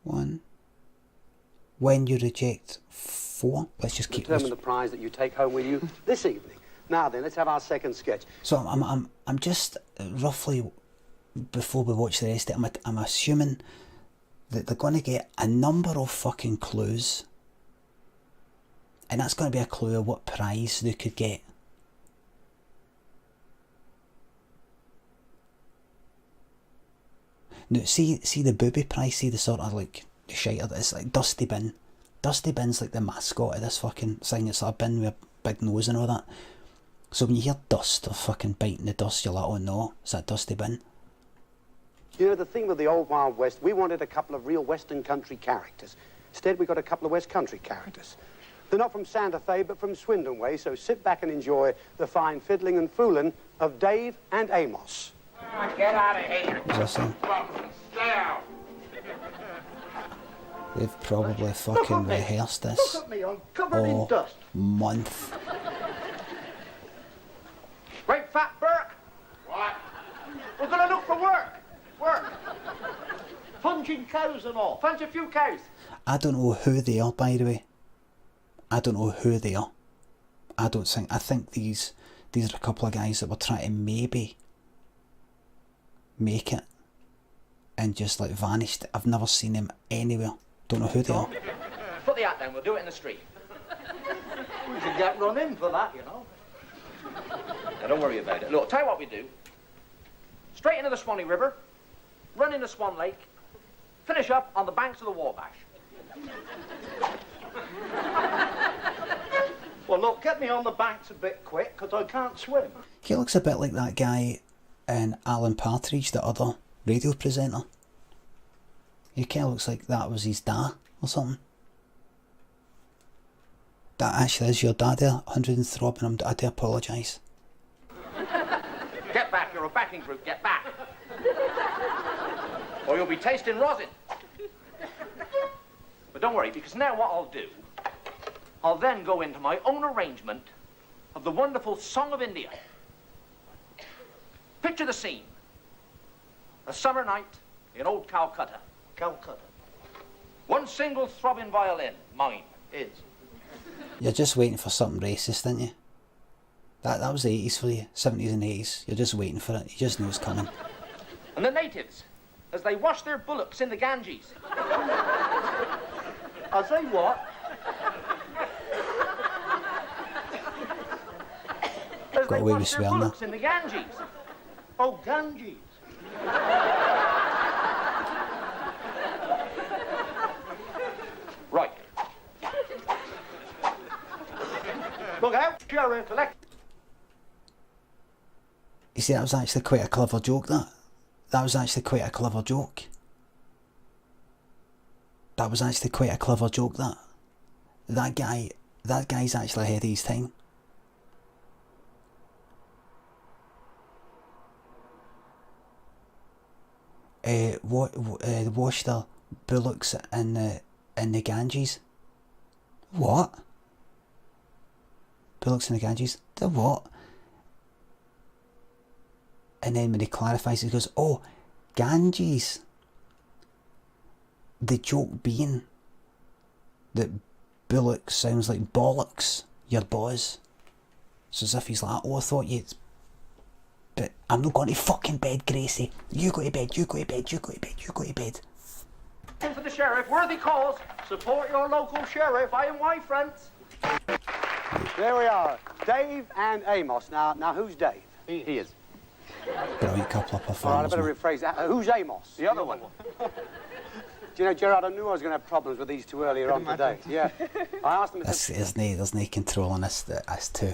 1. When you reject 4, let's just keep determine this. the prize that you take home with you this evening. Now then, let's have our second sketch. So I'm just roughly, before we watch the rest of it, I'm assuming that they're going to get a number of fucking clues, and that's going to be a clue of what prize they could get. Now, see the booby prize, see the sort of like the shite of it's like Dusty Bin. Dusty Bin's like the mascot of this fucking thing. It's like a bin with a big nose and all that. So when you hear dust or fucking biting the dust, you're like, oh no, it's that Dusty Bin. You know, the thing with the old Wild West, we wanted a couple of real Western country characters. Instead, we got a couple of West Country characters. They're not from Santa Fe, but from Swindon way, so sit back and enjoy the fine fiddling and fooling of Dave and Amos. Get out of here. Is that saying? Stay out. They've probably fucking rehearsed this Look at me, I'm covered in dust. month. Great fat Burke. What? We're going to look for work. Work. Punching cows and all. Punch a few cows. I don't know who they are, by the way. I don't know who they are. I think these are a couple of guys that were trying to maybe make it and just like vanished. I've never seen them anywhere. Don't know who they are. Put the hat down, we'll do it in the street. We should get run in for that, you know. Now, don't worry about it. Look, tell you what we do. Straight into the Swanee River, run into Swan Lake, finish up on the banks of the Wabash. Well, look, get me on the banks a bit quick, because I can't swim. He looks a bit like that guy in Alan Partridge, the other radio presenter. He kind of looks like that was his dad or something. That actually is your dad there, 100 and throbbing. I do apologise. Get back, you're a backing group, get back. Or you'll be tasting rosin. But don't worry, because now what I'll do, I'll then go into my own arrangement of the wonderful Song of India. Picture the scene. A summer night in old Calcutta. Calcutta. One single throbbing violin, mine, is. You're just waiting for something racist, didn't you? That was the 80s for you, 70s and 80s. You're just waiting for it. You just know it's coming. And the natives, as they wash their bullocks in the Ganges. I say what? As Got they away wash with their swearing bullocks in the Ganges. Oh, Ganges. Right. Look out, Sheriff. You see, that was actually quite a clever joke, that was actually quite a clever joke. That was actually quite a clever joke, that guy's actually ahead of his time. Wash the bullocks in the Ganges. What? Bullocks in the Ganges? The what? And then when he clarifies, he goes, oh, Ganges. The joke being that bullock sounds like bollocks, your boys. It's as if he's like, oh, I thought you'd... But I'm not going to fucking bed, Gracie. You go to bed, you go to bed, you go to bed, you go to bed. In for the sheriff, worthy cause. Support your local sheriff, my friends. There we are, Dave and Amos. Now who's Dave? He is. Brilliant couple of All right, I performers. better man. rephrase that. Who's Amos? The other one. Do you know, Gerard, I knew I was going to have problems with these two earlier on today. Yeah. I asked them... There's no control on this too.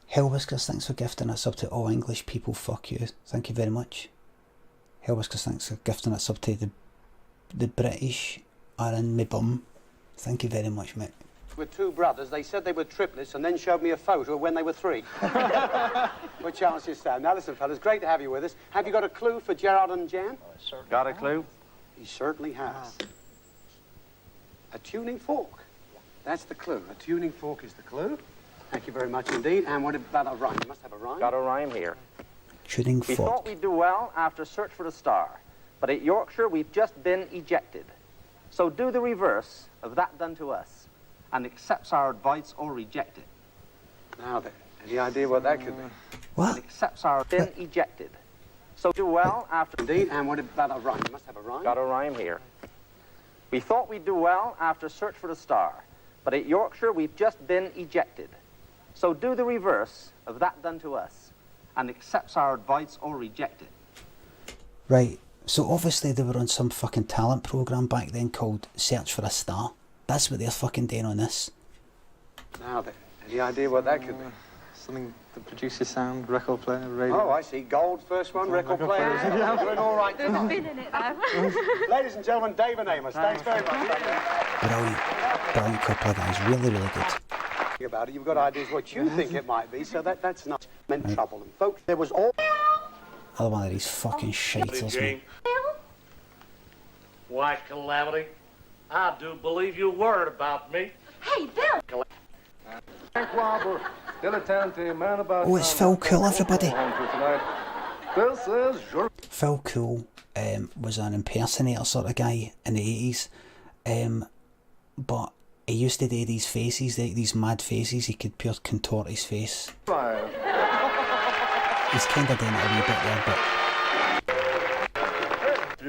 Hell Whiskers, thanks for gifting us up to all English people. Fuck you. Thank you very much. Hell Whiskers, thanks for gifting us up to the British are in me bum. Thank you very much, mate. Were two brothers. They said they were triplets and then showed me a photo of when they were 3. What chance you stand? Now listen, fellas, great to have you with us. Have you got a clue for Gerard and Jan? Got a clue? He certainly has. A tuning fork. That's the clue. A tuning fork is the clue. Thank you very much indeed. And what about a rhyme? You must have a rhyme. Got a rhyme here. Tuning We thought fork. we'd do well after Search for the Star, but at Yorkshire we've just been ejected. So do the reverse of that done to us, and accepts our advice or rejects it. Now then, any idea what that could be? What? And accepts our been ejected. So do well after... Indeed, and what about a rhyme? You must have a rhyme. Got a rhyme here. We thought we'd do well after search for the star, but at Yorkshire we've just been ejected. So do the reverse of that done to us, and accepts our advice or reject it. Right, so obviously they were on some fucking talent programme back then called Search for a Star. That's what they're fucking doing on this. Now then, any idea what that could be? Something that produces sound, record player, radio. Oh, I see. Gold, first one, record player. Yeah, doing all right. There's a spin in it though. Ladies and gentlemen, Dave and Amos, thanks very much. Brilliant. Brilliant couple of guys. Really, really good. About it, you've got ideas what you think it might be, so that's not meant trouble. And folks, there was all... Another one of these fucking shiters, man. Why, Calamity, I do believe you're worried about me. Hey, Bill! Oh, it's Phil Cool, everybody. This is your... Phil Cool was an impersonator sort of guy in the 80s. But he used to do these faces, these mad faces. He could pure contort his face. He's kind of doing it a wee bit there, but...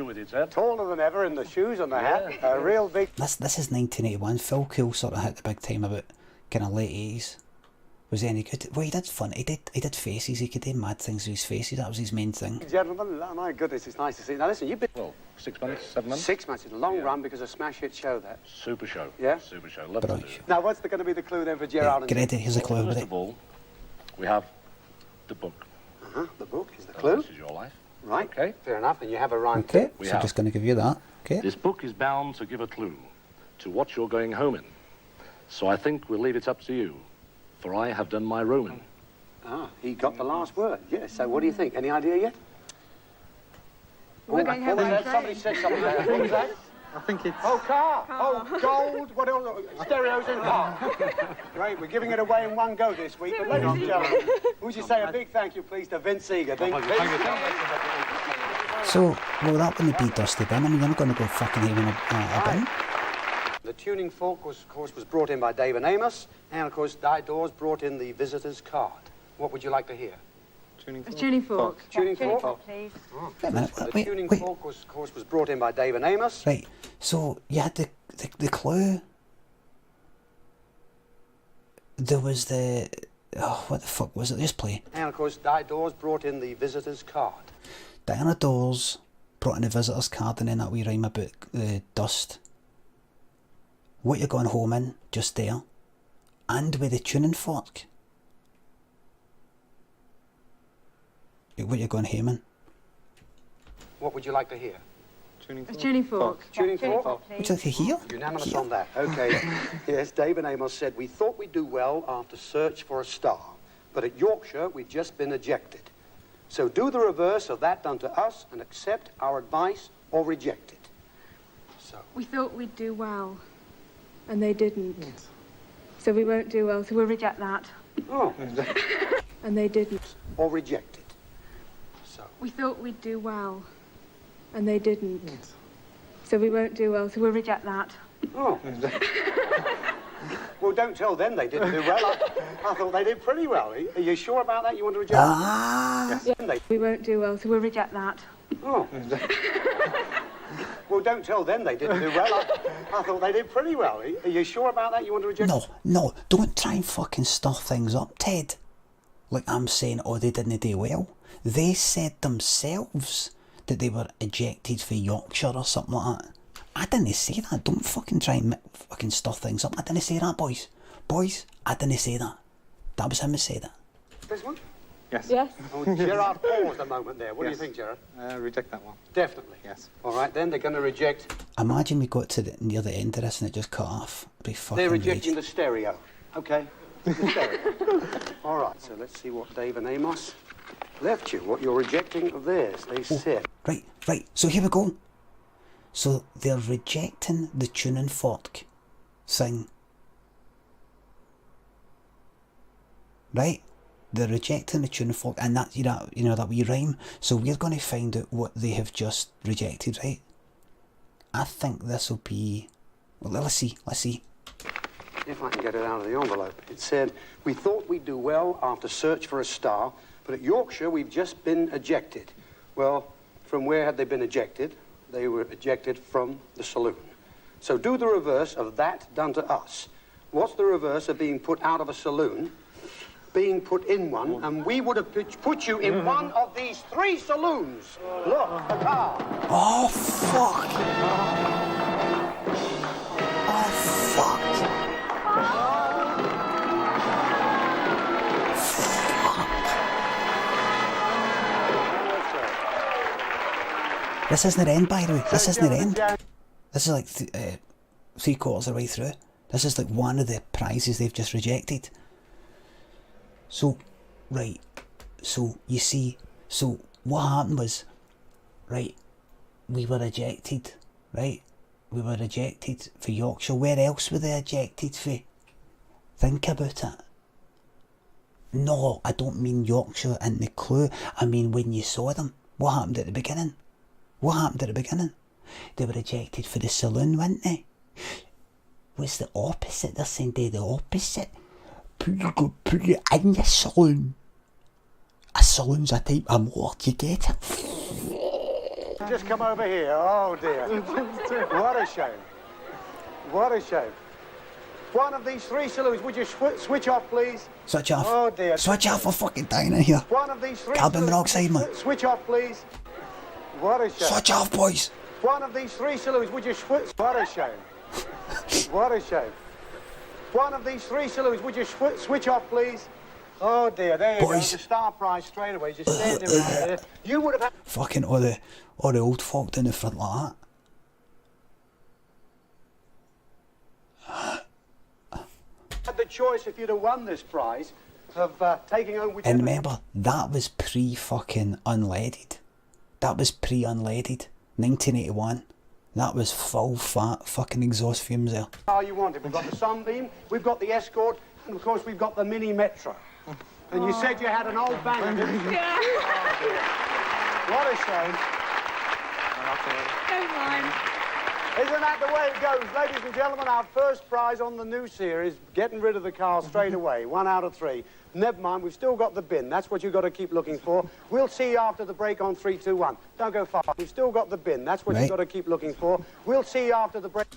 With you, Ted. Taller than ever in the shoes and the hat. A real big... This is 1981. Phil Cool sort of hit the big time about kind of late 80s. Was he any good? Well, he did fun. He did faces. He could do mad things with his faces. That was his main thing. Gentlemen, oh my goodness, it's nice to see. Now listen, you've been... Well, 6 months, 7 months? 6 months. It's a long run because a smash hit show that. Super show. Yeah? Super show. Love to do. Now, what's going to be the clue then for Gerard and... Get ready, here's a clue. First of all, we have the book. The book is the clue. This is your life. Right. Okay. Fair enough, and you have a rhyme. Okay, We so have. just going to give you that. Okay. This book is bound to give a clue to what you're going home in. So I think we'll leave it up to you, for I have done my roaming. Ah, he got the last word. Yes, so what do you think? Any idea yet? We're going home on a train. Somebody said something there. What was that? I think it's... Oh, car. Oh, gold. What else? Stereos and car. Great, we're giving it away in one go this week. But ladies and gentlemen, would you say a big thank you, please, to Vince Eager. Thank you. So, well, that wouldn't be Dusty Bin. I mean, you're not going to go fucking him in a bin. The tuning fork, of course, was brought in by Dave and Amos. And, of course, Di Dawes brought in the visitor's card. What would you like to hear? A tuning fork. Tuning fork? Please. Wait a minute, The wait, tuning wait. fork, of course, was brought in by Dave and Amos. Right, so you had the clue. There was the... Oh, what the fuck was it? Just play. And, of course, Di Dawes brought in the visitor's card. Diana Dawes brought in a visitor's card and then that wee rhyme about the dust. What you're going home in, just there. And with the tuning fork. What you're going home in. What would you like to hear? A tuning fork. Tuning fork? Would you like to hear? Unanimous Here. on that. Okay. Yes, Dave and Amos said, we thought we'd do well after search for a star, but at Yorkshire we'd just been ejected. So do the reverse of that done to us and accept our advice or reject it. So, We thought we'd do well, and they didn't. So we won't do well, so we'll reject that. oh, And they didn't. or reject it. So, We thought we'd do well, and they didn't. So we won't do well, so we'll reject that. oh. Well, don't tell them they didn't do well. I thought they did pretty well. Are you sure about that? You want to reject Ah! it? Yes. We won't do well, so we'll reject that. Oh. Well, don't tell them they didn't do well. I thought they did pretty well. Are you sure about that? You want to reject it? No, don't try and fucking stir things up, Ted. Like I'm saying, oh, they didn't do well. They said themselves that they were ejected for Yorkshire or something like that. I didn't say that. Don't fucking try and fucking stir things up. I didn't say that, boys. Boys, I didn't say that. That was him who said that. This one? Yes. Yes? Oh, Gerard paused a moment there. What do you think, Gerard? Reject that one. Definitely. Yes. All right, then they're going to reject. Imagine we got to near the end of this and it just cut off. It'd be fucking They're rejecting rage. the stereo. Okay. The stereo. All right. So let's see what Dave and Amos left you. What you're rejecting of theirs. They said. Right. So here we go. So they're rejecting the tuning fork thing. Right? They're rejecting the tuning fork, and that that wee rhyme. So we're going to find out what they have just rejected, right? I think this will be. Well, let's see. if I can get it out of the envelope. It said, "We thought we'd do well after search for a star, but at Yorkshire we've just been ejected." Well, from where had they been ejected? They were ejected from the saloon. So do the reverse of that done to us. What's the reverse of being put out of a saloon? Being put in one, and we would have put you in one of these 3 saloons. Look, the car. Oh, fuck. Oh, fuck. This isn't the end, by the way. This isn't the end. This is like 3/4 of the way through. This is like one of the prizes they've just rejected. So, right. So, you see, so what happened was, right, we were ejected, right? We were ejected for Yorkshire. Where else were they ejected for? Think about it. No, I don't mean Yorkshire and the clue. I mean when you saw them. What happened at the beginning? What happened at the beginning? They were ejected for the saloon, weren't they? What's the opposite? They're saying they're the opposite. Put you in the saloon. A saloon's a type of motor, you get it? Just come over here. Oh, dear. What a shame. What a shame. One of these 3 saloons, would you switch off, please? Switch off. Oh, dear. Switch off, we're fucking dying in here. One of these 3 Carbon monoxide, man. Switch off, please. What a shame. Switch off, boys. One of these 3 saloons, would you switch? What a shame. What a shame. One of these 3 saloons, would you switch off, please? Oh dear, there you Boys. go. The star prize straight away. Just standing right there. You would have had Fucking all the old folk down the front like the choice if you'd have won this prize of taking home with And remember, that was pre-fucking unleaded. That was pre-unleaded. 1981. That was full fat fucking exhaust fumes there. car you wanted. We've got the Sunbeam, we've got the Escort, and of course we've got the Mini Metro. And you said you had an old banger, didn't you? Yeah. What a shame. Don't mind. Isn't that the way it goes? Ladies and gentlemen, our first prize on the new series, getting rid of the car straight away, 1 out of 3. Never mind, we've still got the bin. That's what you've got to keep looking for. We'll see you after the break on 3, 2, 1. Don't go far. We've still got the bin. That's what Right. you've got to keep looking for. We'll see you after the break.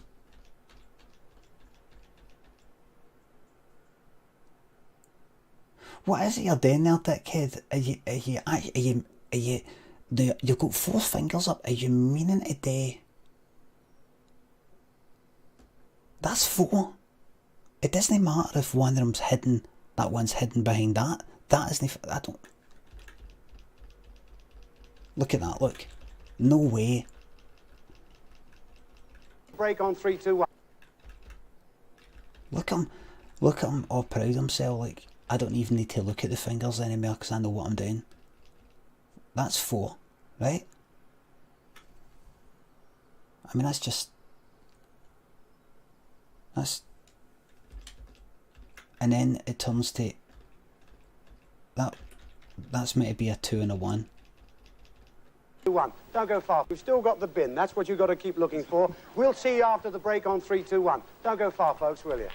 What is it you're doing there, dickhead? You've got 4 fingers up. Are you meaning to do? That's 4. It doesn't matter if one of them's hidden, that one's hidden behind that. That isn't, I don't. Look at that, look. No way. Break on 3, 2, 1. Look at him all proud of himself, like, I don't even need to look at the fingers anymore because I know what I'm doing. That's 4, right? I mean, that's just... That's... And then it turns to... That's meant to be a 2 and a 1. 2, 1. Don't go far. We've still got the bin. That's what you've got to keep looking for. We'll see you after the break on 3, 2, 1. Don't go far, folks, will you?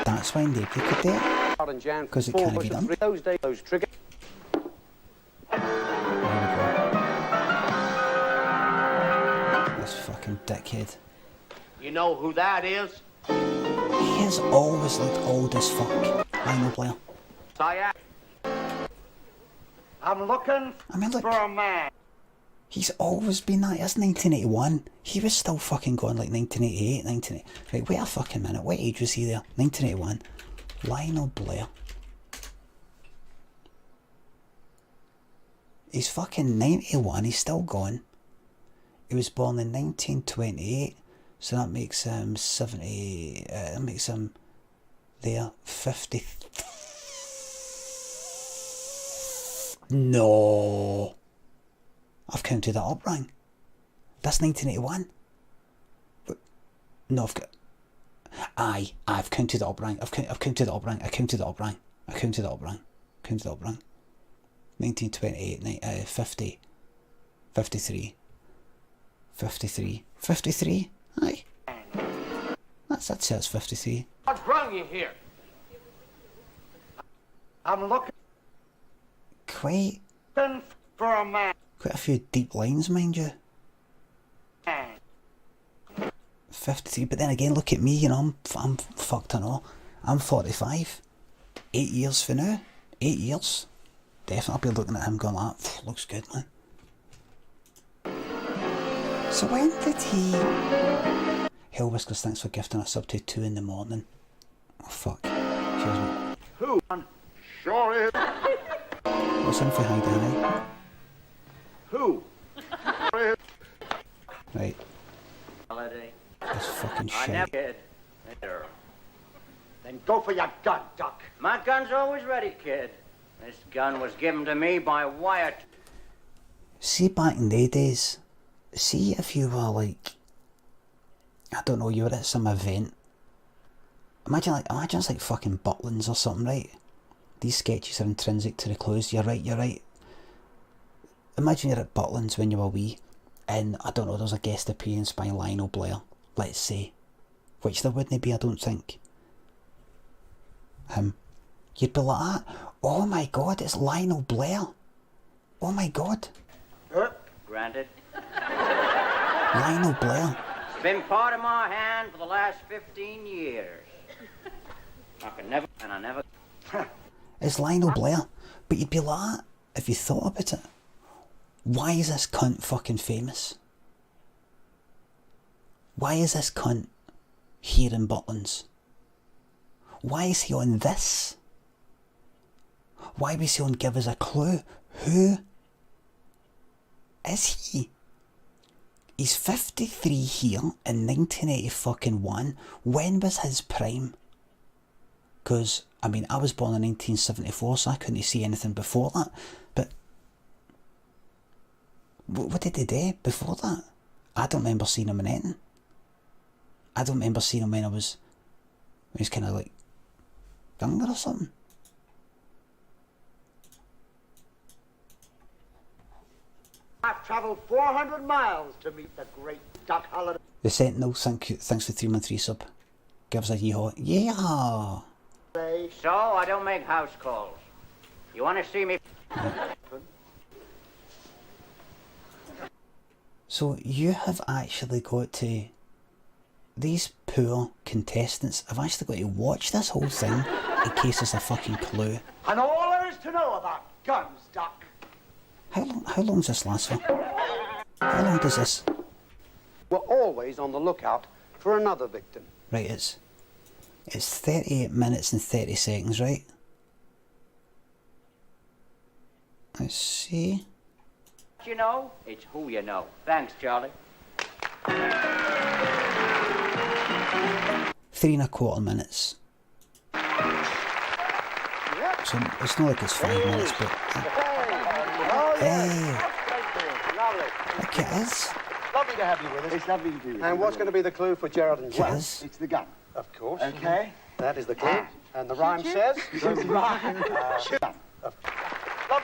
That's why nobody could do it. Because it can't be done. Those days, those trigger. This fucking dickhead. You know who that is? He has always looked old as fuck. I know, Blair. I'm looking I mean, look. for a man. He's always been that. It's 1981. He was still fucking going like 1988, 1980. Right, wait a fucking minute. What age was he there? 1981. Lionel Blair. He's fucking 91. He's still gone. He was born in 1928. So that makes him 70. That makes him there 50. No. I've counted that up wrong. That's 1981. No, I've counted it up wrong. I've counted it up wrong. I counted it up wrong. 1928, 50, 53. 53. 53? Aye. I'd say it's 53. What brung you here? I'm looking Quite for a man. a few deep lines, mind you. 53, but then again, look at me, you know, I'm fucked and all. I'm 45. 8 years for now. 8 years. Definitely I'll be looking at him going like, looks good, man. So when did he... Hell Whiskers, thanks for gifting us up to 2 in the morning. Oh fuck. Cheers, mate. Who? Sure is. What's in for Hi Danny? Who? Right. Holiday. This fucking I shit. never did. There. Then go for your gun, Duck. My gun's always ready, kid. This gun was given to me by Wyatt. See, back in the days, see if you were like, I don't know, you were at some event. Imagine it's like fucking Butlins or something, right? These sketches are intrinsic to the clues. You're right. Imagine you're at Butlins when you were wee, and I don't know, there's a guest appearance by Lionel Blair, let's say, which there wouldn't be, I don't think. You'd be like, oh my god, it's Lionel Blair. Oh my god. Granted. Lionel Blair. It's been part of my hand for the last 15 years. I never... It's Lionel Blair. But you'd be like, if you thought about it, why is this cunt fucking famous? Why is this cunt here in Butlins? Why is he on this? Why was he on Give Us a Clue? Who is he? He's 53 here in 1981. When was his prime? Because, I mean, I was born in 1974, so I couldn't see anything before that. But what did he do before that? I don't remember seeing him in anything. I don't remember seeing him when he was kind of like younger or something. I've travelled 400 miles to meet the great Duck Holiday. The Sentinel, thanks for 3 month resub. Give us a yeehaw. Yeah. So, I don't make house calls. You want to see me? So you have actually got to... These poor contestants have actually got to watch this whole thing in case there's a fucking clue. And all there is to know about guns, Duck. How long does this last for? How long does this... We're always on the lookout for another victim. Right, it's 38 minutes and 30 seconds, right? Let's see. You know, it's who you know. Thanks, Charlie. 3¼ minutes. So it's not like it's 5 minutes, but... Hey! Look, it is. Lovely to have you with us. It's lovely to be with you. And what's going to be the clue for Gerard and Jan? Yes. It's the gun. Of course. Okay. That is the clue. And the rhyme says... Lovely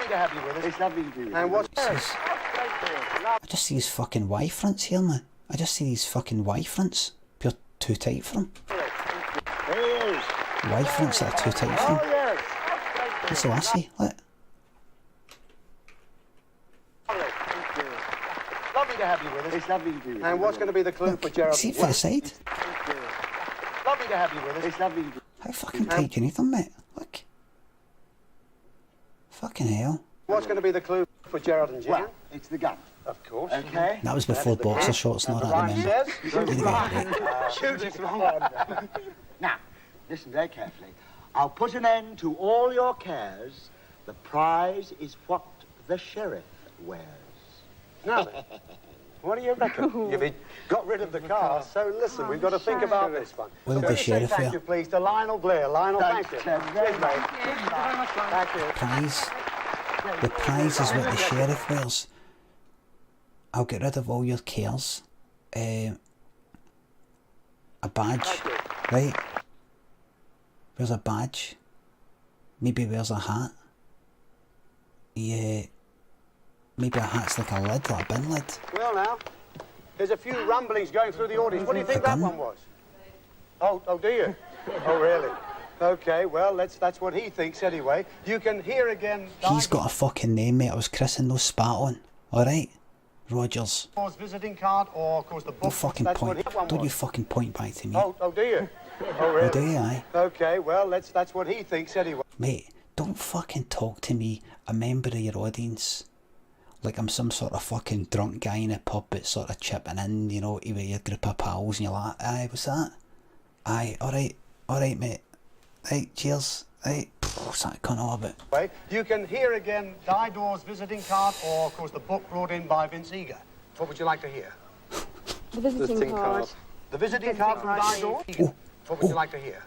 to have you with us. It's lovely to be with you. And what's... I just see these fucking Y fronts here, man. I just see these fucking Y fronts. Pure too tight for them. Y fronts that are too tight for them. That's all I see. Look. Lovely to have you with us. It's lovely to be with you. And what's going to be the clue for Gerard See and it for the side? Lovely to have you with us. It's lovely to be. How fucking tight can you need them, mate? Look. Fucking hell. What's going to be the clue for Gerard and Jan? Well, it's the gun. Of course. Okay. That was before boxer shorts and all that, Rhyme remember? says... Shoot it wrong. Now, listen very carefully. I'll put an end to all your cares. The prize is what the sheriff wears. Now then, what do you reckon? You've got rid of the car, so listen, we've got to think about this one. What did So the say sheriff thank wear? you, please, to Lionel Blair. Lionel, thank you. Very much. Thank you. Prize. The prize is what the sheriff wears. I'll get rid of all your cares. A badge, right? Wears a badge. Maybe wears a hat. Yeah. Maybe a hat's like a lid, like a bin lid. Well now, there's a few rumblings going through the audience. What do you think A that gun? one was? Oh, do you? Oh, really? Okay, well, that's what he thinks anyway. You can hear again... He's got a fucking name, mate. I was christening those spat on. Alright? Rogers. Visiting card, or, of course, the book. Don't fucking point. Don't you fucking point back to me. Oh, do you? Oh, really? Oh, do you, aye? Okay, well, that's what he thinks anyway. Mate, don't fucking talk to me, a member of your audience, like I'm some sort of fucking drunk guy in a pub that's sort of chipping in, you know, with your group of pals, and you're like, aye, what's that? Aye, alright, mate. Right, cheers. Right, what's that cunt all about? You can hear again Didor's visiting card, or, of course, the book brought in by Vince Eager. What would you like to hear? The visiting card. The visiting card from Didor? Oh. What would you like to hear?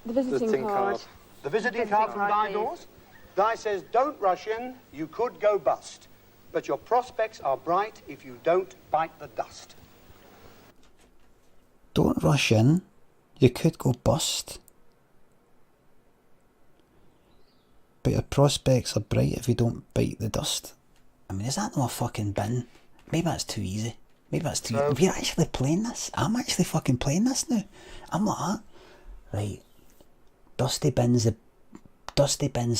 The visiting card. The visiting card from Didor's? Di says, don't rush in, you could go bust. But your prospects are bright if you don't bite the dust. Don't rush in, you could go bust. But your prospects are bright if you don't bite the dust. I mean, is that not a fucking bin? Maybe that's too easy. Maybe that's too easy. We're actually playing this. I'm actually fucking playing this now. I'm like that. Right. Dusty bin's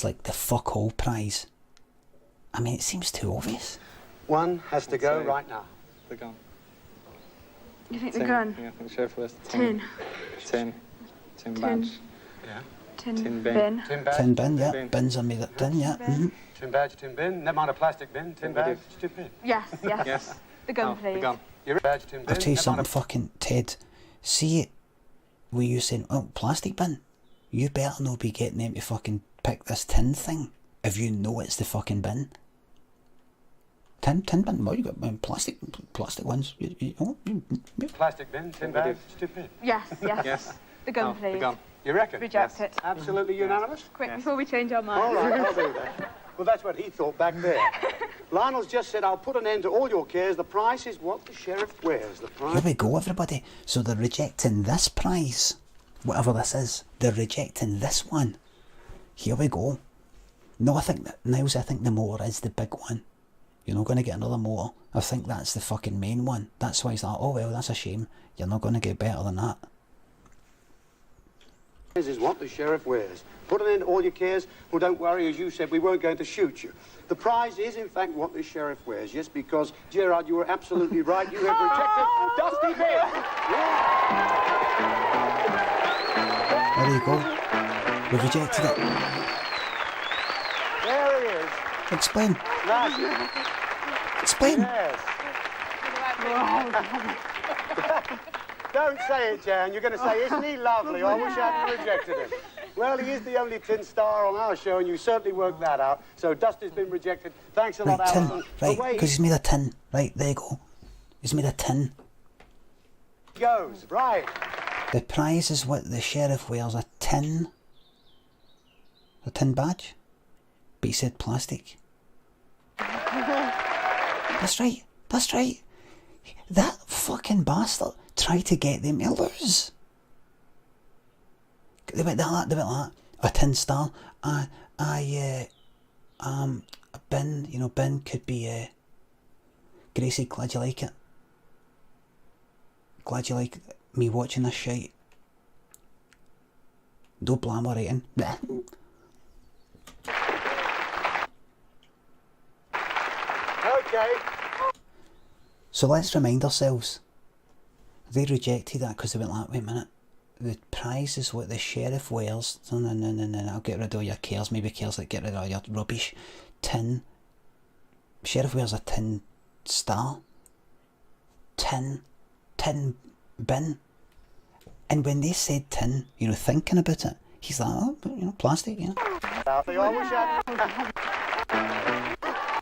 like the fuck all prize. I mean, it seems too obvious. One has to go right now. The gun. You think the gun? Yeah, I think the sheriff was Tin. Tin badge. Yeah. Tin bin. Tin badge. Tin bin, yeah. Bin. Bins are made of tin, yeah. Mm-hmm. Tin badge, tin bin. Never mind a plastic bin. Tin badge, tin bin. Yes. Yes. The gun, please. The gun. Your badge, tin bin. I'll tell you something, fucking Ted. See it where you saying, oh, plastic bin? You better not be getting them to fucking pick this tin thing if you know it's the fucking bin. Tin bin? Well, you got plastic ones. Plastic bin, tin badge, tin bin. Yes. Yes. The gun, please. The gun. You reckon? Reject it. Absolutely unanimous? Quick, before we change our minds. All right, I'll do that. Well, that's what he thought back there. Lionel's just said, I'll put an end to all your cares. The price is what the sheriff wears. The price... Here we go, everybody. So they're rejecting this prize. Whatever this is. They're rejecting this one. Here we go. No, I think the motor is the big one. You're not going to get another motor. I think that's the fucking main one. That's why he's like, oh well, that's a shame. You're not going to get better than that. This is what the sheriff wears. Put an end to all your cares. Well, don't worry, as you said, we weren't going to shoot you. The prize is, in fact, what the sheriff wears. Yes, because, Gerard, you were absolutely right. You have rejected Dusty Bin. There you go. We've rejected it. There he is. Explain. That's Explain. Yes. Don't say it, Jan. You're going to say, isn't he lovely? I wish I hadn't rejected him. Well, he is the only tin star on our show, and you certainly worked that out. So Dusty's been rejected. Thanks a lot, Right, tin. Alison. Right, because he's made of tin. Right, there you go. He's made of tin. Goes, right. The prize is what the sheriff wears, a tin badge. But he said plastic. That's right. That fucking bastard tried to get them to lose. They went like that. A tin star. A bin, bin could be Gracie, glad you like it. Glad you like me watching this shite. Don't blame her writing. Okay. So let's remind ourselves. They rejected that because they went like, wait a minute. The prize is what the sheriff wears. No, I'll get rid of your cares. Maybe cares like get rid of your rubbish. Tin. Sheriff wears a tin star. Tin bin. And when they said tin, thinking about it, he's like, oh, but, plastic,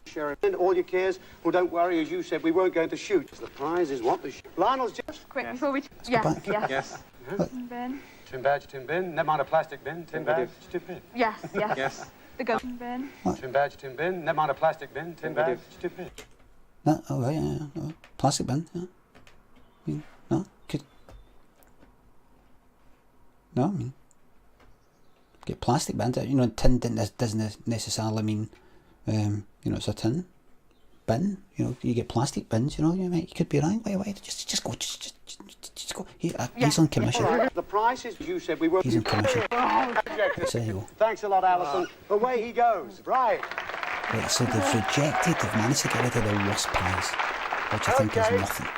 Sheriff, and all your cares. Well, don't worry, as you said, we weren't going to shoot. The prize is what the Lionel's just... Quick, before we... Yes. Tin bin. Tin badge, tin bin. Never mind a plastic bin. Tin badge, tin bin. Yes. Yes. The gun bin. Tin badge, tin bin. Never mind a plastic bin. Tin badge, tin bin. No, oh, yeah. Plastic bin, yeah. No, could... No, I mean... Get plastic bin, tin doesn't necessarily mean... it's a tin bin. You get plastic bins. You could be right. Wait. Just go. He's on commission. The price is, you said we were... He's on commission. So there you go. Thanks a lot, Alison. Away he goes. Right. Right, so they've managed to get rid of the worst prize, which I think is nothing.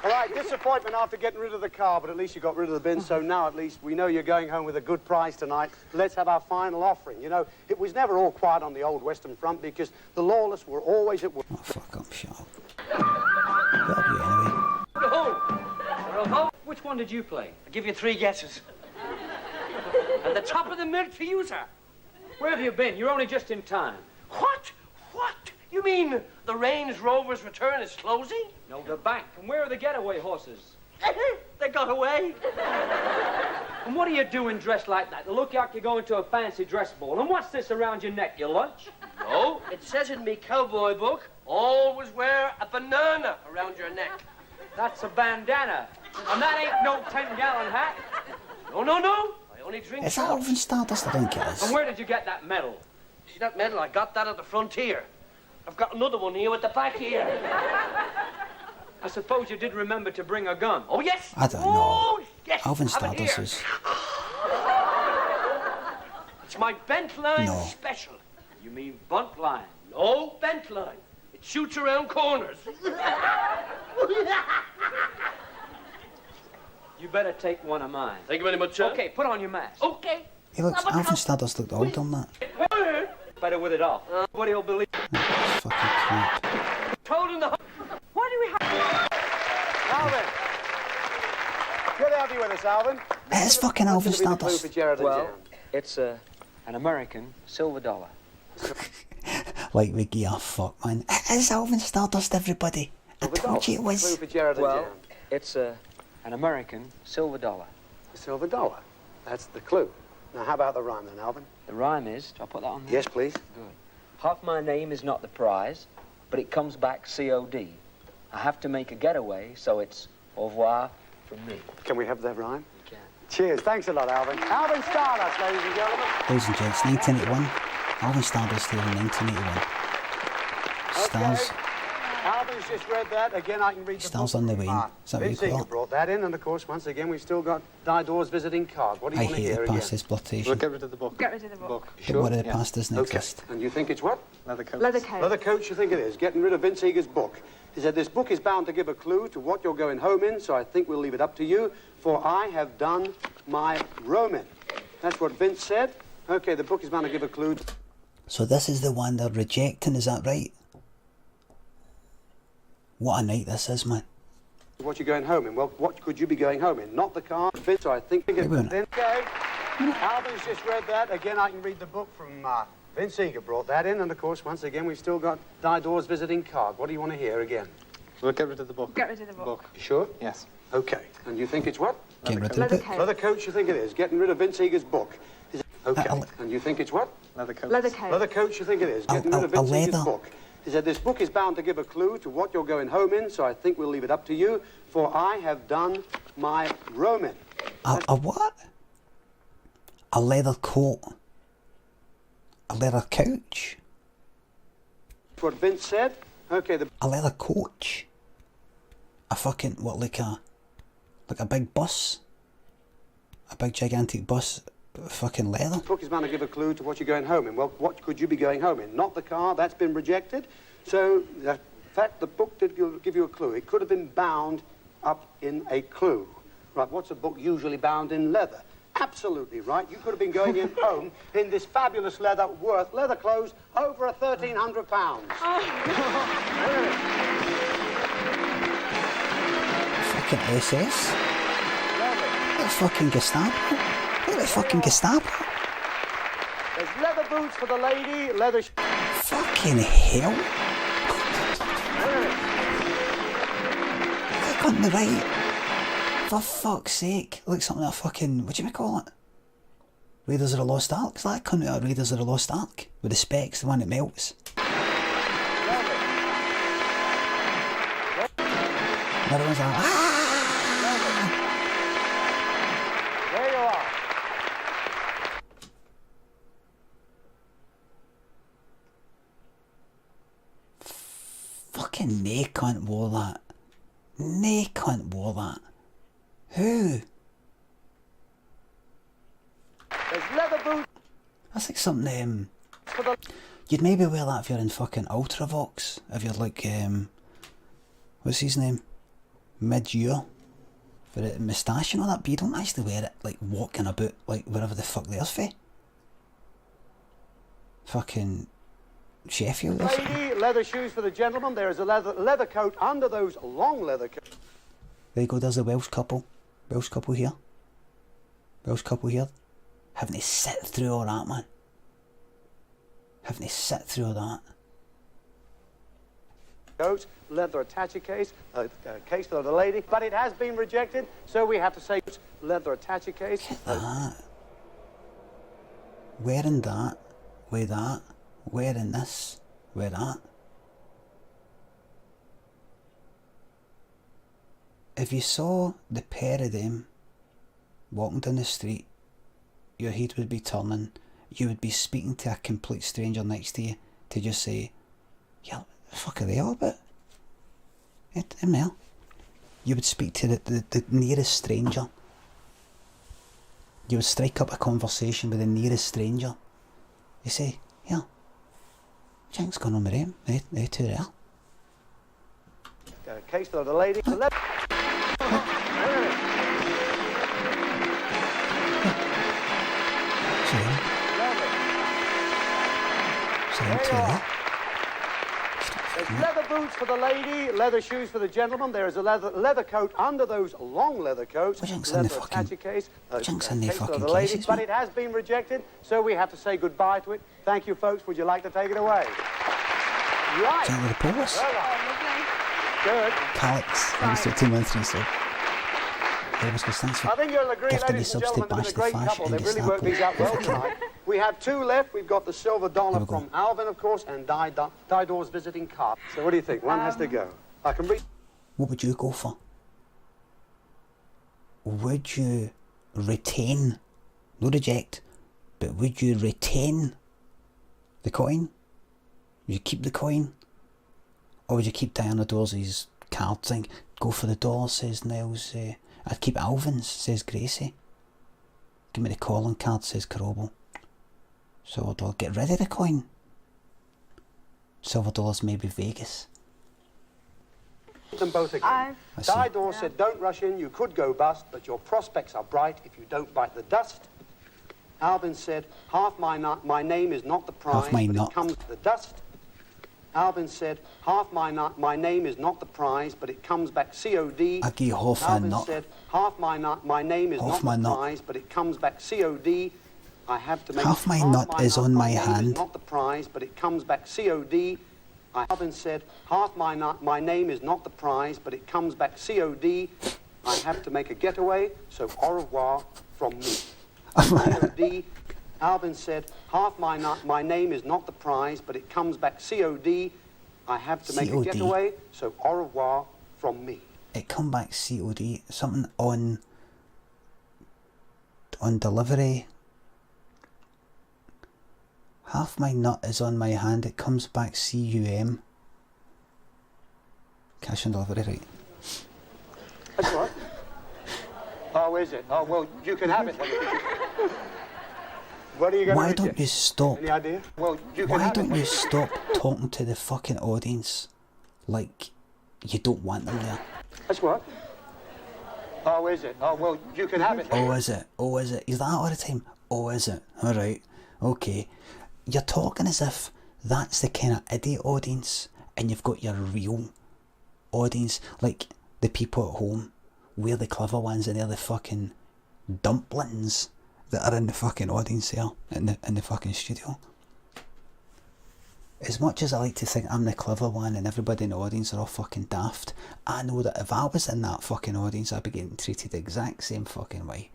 All right, disappointment after getting rid of the car, but at least you got rid of the bin, so now at least we know you're going home with a good prize tonight. Let's have our final offering. You know, it was never all quiet on the old Western Front because the lawless were always at work. Oh, fuck up, shut up. Got you anyway. Which one did you play? I'll give you 3 guesses. At the top of the milk for you, sir. Where have you been? You're only just in time. What? What? You mean the Range Rover's return is closing? No, the bank. And where are the getaway horses? They got away. And what are you doing dressed like that? You look like you're going to a fancy dress ball. And what's this around your neck, your lunch? No, it says in me cowboy book, always wear a banana around your neck. That's a bandana. And that ain't no 10-gallon hat. No, no, no. I only drink Is that Alvin Stardust? I don't get And this. where did you get that medal? See that medal? I got that at the frontier. I've got another one here at the back here. I suppose you did remember to bring a gun. Oh, yes. I don't know. Oh, yes. Alvin Have it Stardust here. is... It's my bent line No. special. You mean bunt line? No, bent line. It shoots around corners. You better take one of mine. Thank you very much, sir. Okay, put on your mask. Okay. He looks... Alvin Stardust looked old on that. Better with it off. Nobody will believe. That's fucking crap. Told him the... Why do we have... Alvin. Good to have you with us, Alvin. It is fucking Alvin What's gonna be the clue Stardust. for Gerard and Well, Jan? it's an American silver dollar. Like we give a fuck, man. It is Alvin Stardust, everybody. I told you it Clue was. for Gerard and Well, Jan. it's an American silver dollar. A silver dollar. That's the clue. Now, how about the rhyme then, Alvin? The rhyme is, do I put that on there? Yes, please. Good. Half my name is not the prize, but it comes back COD. I have to make a getaway, so it's au revoir from me. Can we have that rhyme? You can. Cheers. Thanks a lot, Alvin. Alvin Stardust, ladies and gentlemen. Ladies and gents, 1981. Alvin Stardust here in 1981. Stars. Alvin's just read that. Again, I can read the Stars book. on the wane. Is that what you Vince Eager call it? brought that in, and of course, once again, we've still got Didore's visiting card. What do you I want to hate hear the again? past exploitation. We'll get rid of the book. Get rid of the book. Get rid of the past doesn't Okay. exist. And you think it's what? Leather coat. Leather coat. Leather coat, you think it is. Getting rid of Vince Eager's book. He said, this book is bound to give a clue to what you're going home in, so I think we'll leave it up to you, for I have done my roaming. That's what Vince said. Okay, the book is bound to give a clue. So this is the one they're rejecting, is that right? What a night this is, man. What you're going home in? Well, what could you be going home in? Not the car, Vince, so I think... Wait a minute. Okay. Alvin's just read that. Again, I can read the book from Vince Eager brought that in, and of course, once again, we've still got Didore's visiting card. What do you want to hear again? We'll get rid of the book. Get rid of the book. You sure? Yes. Okay. And you think it's what? Get rid of Leather it. coat. Leather coat, you think it is. Getting rid of Vince Eager's book. Okay. And you think it's what? Leather coat. Leather coat. Leather coat, you think it is. Getting rid of Vince Eager's book. He said, this book is bound to give a clue to what you're going home in, so I think we'll leave it up to you, for I have done my roaming. A what? A leather coat. A leather couch. That's what Vince said. Okay, A leather coach. A fucking, what, like a big bus? A big gigantic bus, fucking leather? the book is bound to give a clue to what you're going home in. Well, what could you be going home in? Not the car, that's been rejected. So, in fact, the book did give you a clue. It could have been bound up in a clue. Right, what's a book usually bound in leather? Absolutely right. You could have been going in home in this fabulous leather clothes over £1,300. Fucking SS? That's fucking Gestapo. Look at the fucking Gestapo. There's leather boots for the lady, leather... Fucking hell. Look on the right. For fuck's sake. Look something like a fucking, what do you call it? Raiders of the Lost Ark? Is that a cunt out of Raiders of the Lost Ark? With the specs, the one that melts. Another one's like, ah! There you are. Fucking nae cunt wore that. Nae cunt wore that. Who? There's leather boots. That's like something, you'd maybe wear that if you're in fucking Ultravox. If you're like, what's his name? Mid-year. For a moustache and all that, but you don't actually wear it, like, walking about, like, wherever the fuck there's for. Fucking Sheffield or something. Lady, leather shoes for the gentleman. There is a leather coat under those long leather coats. There you go, there's a Welsh couple. Welsh couple here. Welsh couple here. Having to sit through all that, man. Having to sit through all that. Coats, leather attaché case, a case for the lady, but it has been rejected, so we have to say leather attaché case. That. Wearing that, wear that, wearing this, wear that. If you saw the pair of them walking down the street, your head would be turning, you would be speaking to a complete stranger next to you to just say, yeah, the fuck are they all about? Mel. You would speak to the nearest stranger. You would strike up a conversation with the nearest stranger. You say, yeah, Jank's gone on with them. They two there. Case for the lady. The There's leather boots for the lady, leather shoes for the gentleman. There is a leather coat under those long leather coats. Leather attaché case. Jank's in the for fucking the lady, cases, but man. it has been rejected, so we have to say goodbye to it. Thank you, folks. Would you like to take it away? Right. Jank with the pause. Good. Calix, episode 213, so. Thanks for I think you'll agree, gifting ladies and yourselves to gentlemen, bash it's been the a great fash couple. and They've really worked these out well tonight. We have two left. We've got the silver dollar from Alvin, of course, and Didore's visiting card. So what do you think? One has to go. I can read. What would you go for? Would you retain, no reject, but would you retain the coin? Would you keep the coin? Or would you keep Diana Dorsey's card thing? Go for the dollar, says Niles. I'd keep Alvin's, says Gracie. Give me the calling card, says Carobo. Silver dollar, get rid of the coin. Silver dollars, maybe Vegas. Them both again. Didore said, don't rush in, you could go bust, but your prospects are bright if you don't bite the dust. Alvin said, half my name is not the prize, but it comes to the dust. Alvin said, half my name is not the prize, but it comes back COD. I give half my Alvin nut. said, half my name is Half not my the nut. prize, but it comes back COD. I have to make Half my nut is on my hand. Not the prize, but it comes back COD. Alvin said, half my name is not the prize, but it comes back COD. I have to make a getaway, so au revoir from me. COD. Alvin said, half my name is not the prize, but it comes back COD. I have to make a getaway, so au revoir from me. It come back COD, something on delivery. Half my nut is on my hand, it comes back CUM. Cash on delivery, right? That's what? Oh, is it? Oh, well, you can have it. What are you going to Why reject? don't you stop? Any idea? Well, you can Why have don't it. you stop talking to the fucking audience like you don't want them there? That's what? Oh, is it? Oh, well, you can have it. Oh, is it? Oh, is it? Is that all the time? Oh, is it? Alright, okay. You're talking as if that's the kind of idiot audience and you've got your real audience, like the people at home. We're the clever ones and they're the fucking dumplings that are in the fucking audience there, in the fucking studio. As much as I like to think I'm the clever one and everybody in the audience are all fucking daft, I know that if I was in that fucking audience I'd be getting treated the exact same fucking way.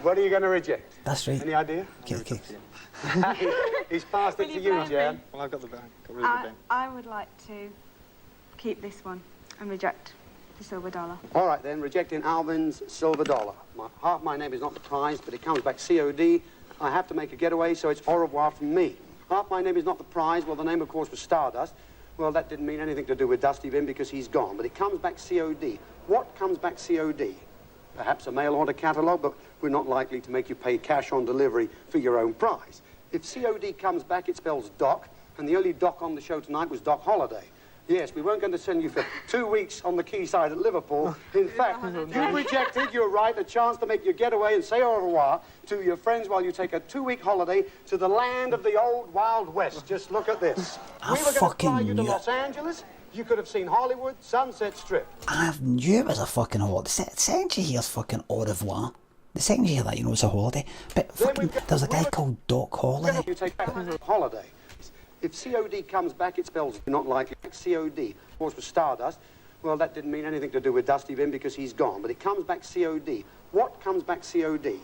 What are you going to reject? That's right. Any idea? Okay. He's passed it to you, Jan. Well, I've got the bag. Got rid of the bin. I would like to keep this one and reject the silver dollar. All right, then, rejecting Alvin's silver dollar. Half my name is not the prize, but it comes back COD. I have to make a getaway, so it's au revoir from me. Half my name is not the prize. Well, the name, of course, was Stardust. Well, that didn't mean anything to do with Dusty Bin because he's gone, but it comes back COD. What comes back COD? Perhaps a mail order catalogue, but we're not likely to make you pay cash on delivery for your own prize. If COD comes back, it spells Doc, and the only Doc on the show tonight was Doc Holiday. Yes, we weren't going to send you for 2 weeks on the quayside at Liverpool. In fact, you rejected your right, a chance to make your getaway and say au revoir to your friends while you take a 2-week holiday to the land of the old Wild West. Just look at this. We were going to fly you to Los Angeles. You could have seen Hollywood, Sunset Strip. I knew it was a fucking holiday. The second you hear fucking au revoir, the second you hear that, you know it's a holiday. But fucking, there's a guy called Doc Holiday. You take holiday. If COD comes back, it spells not likely. COD, of course, was Stardust. Well, that didn't mean anything to do with Dusty Vim because he's gone. But it comes back COD. What comes back COD?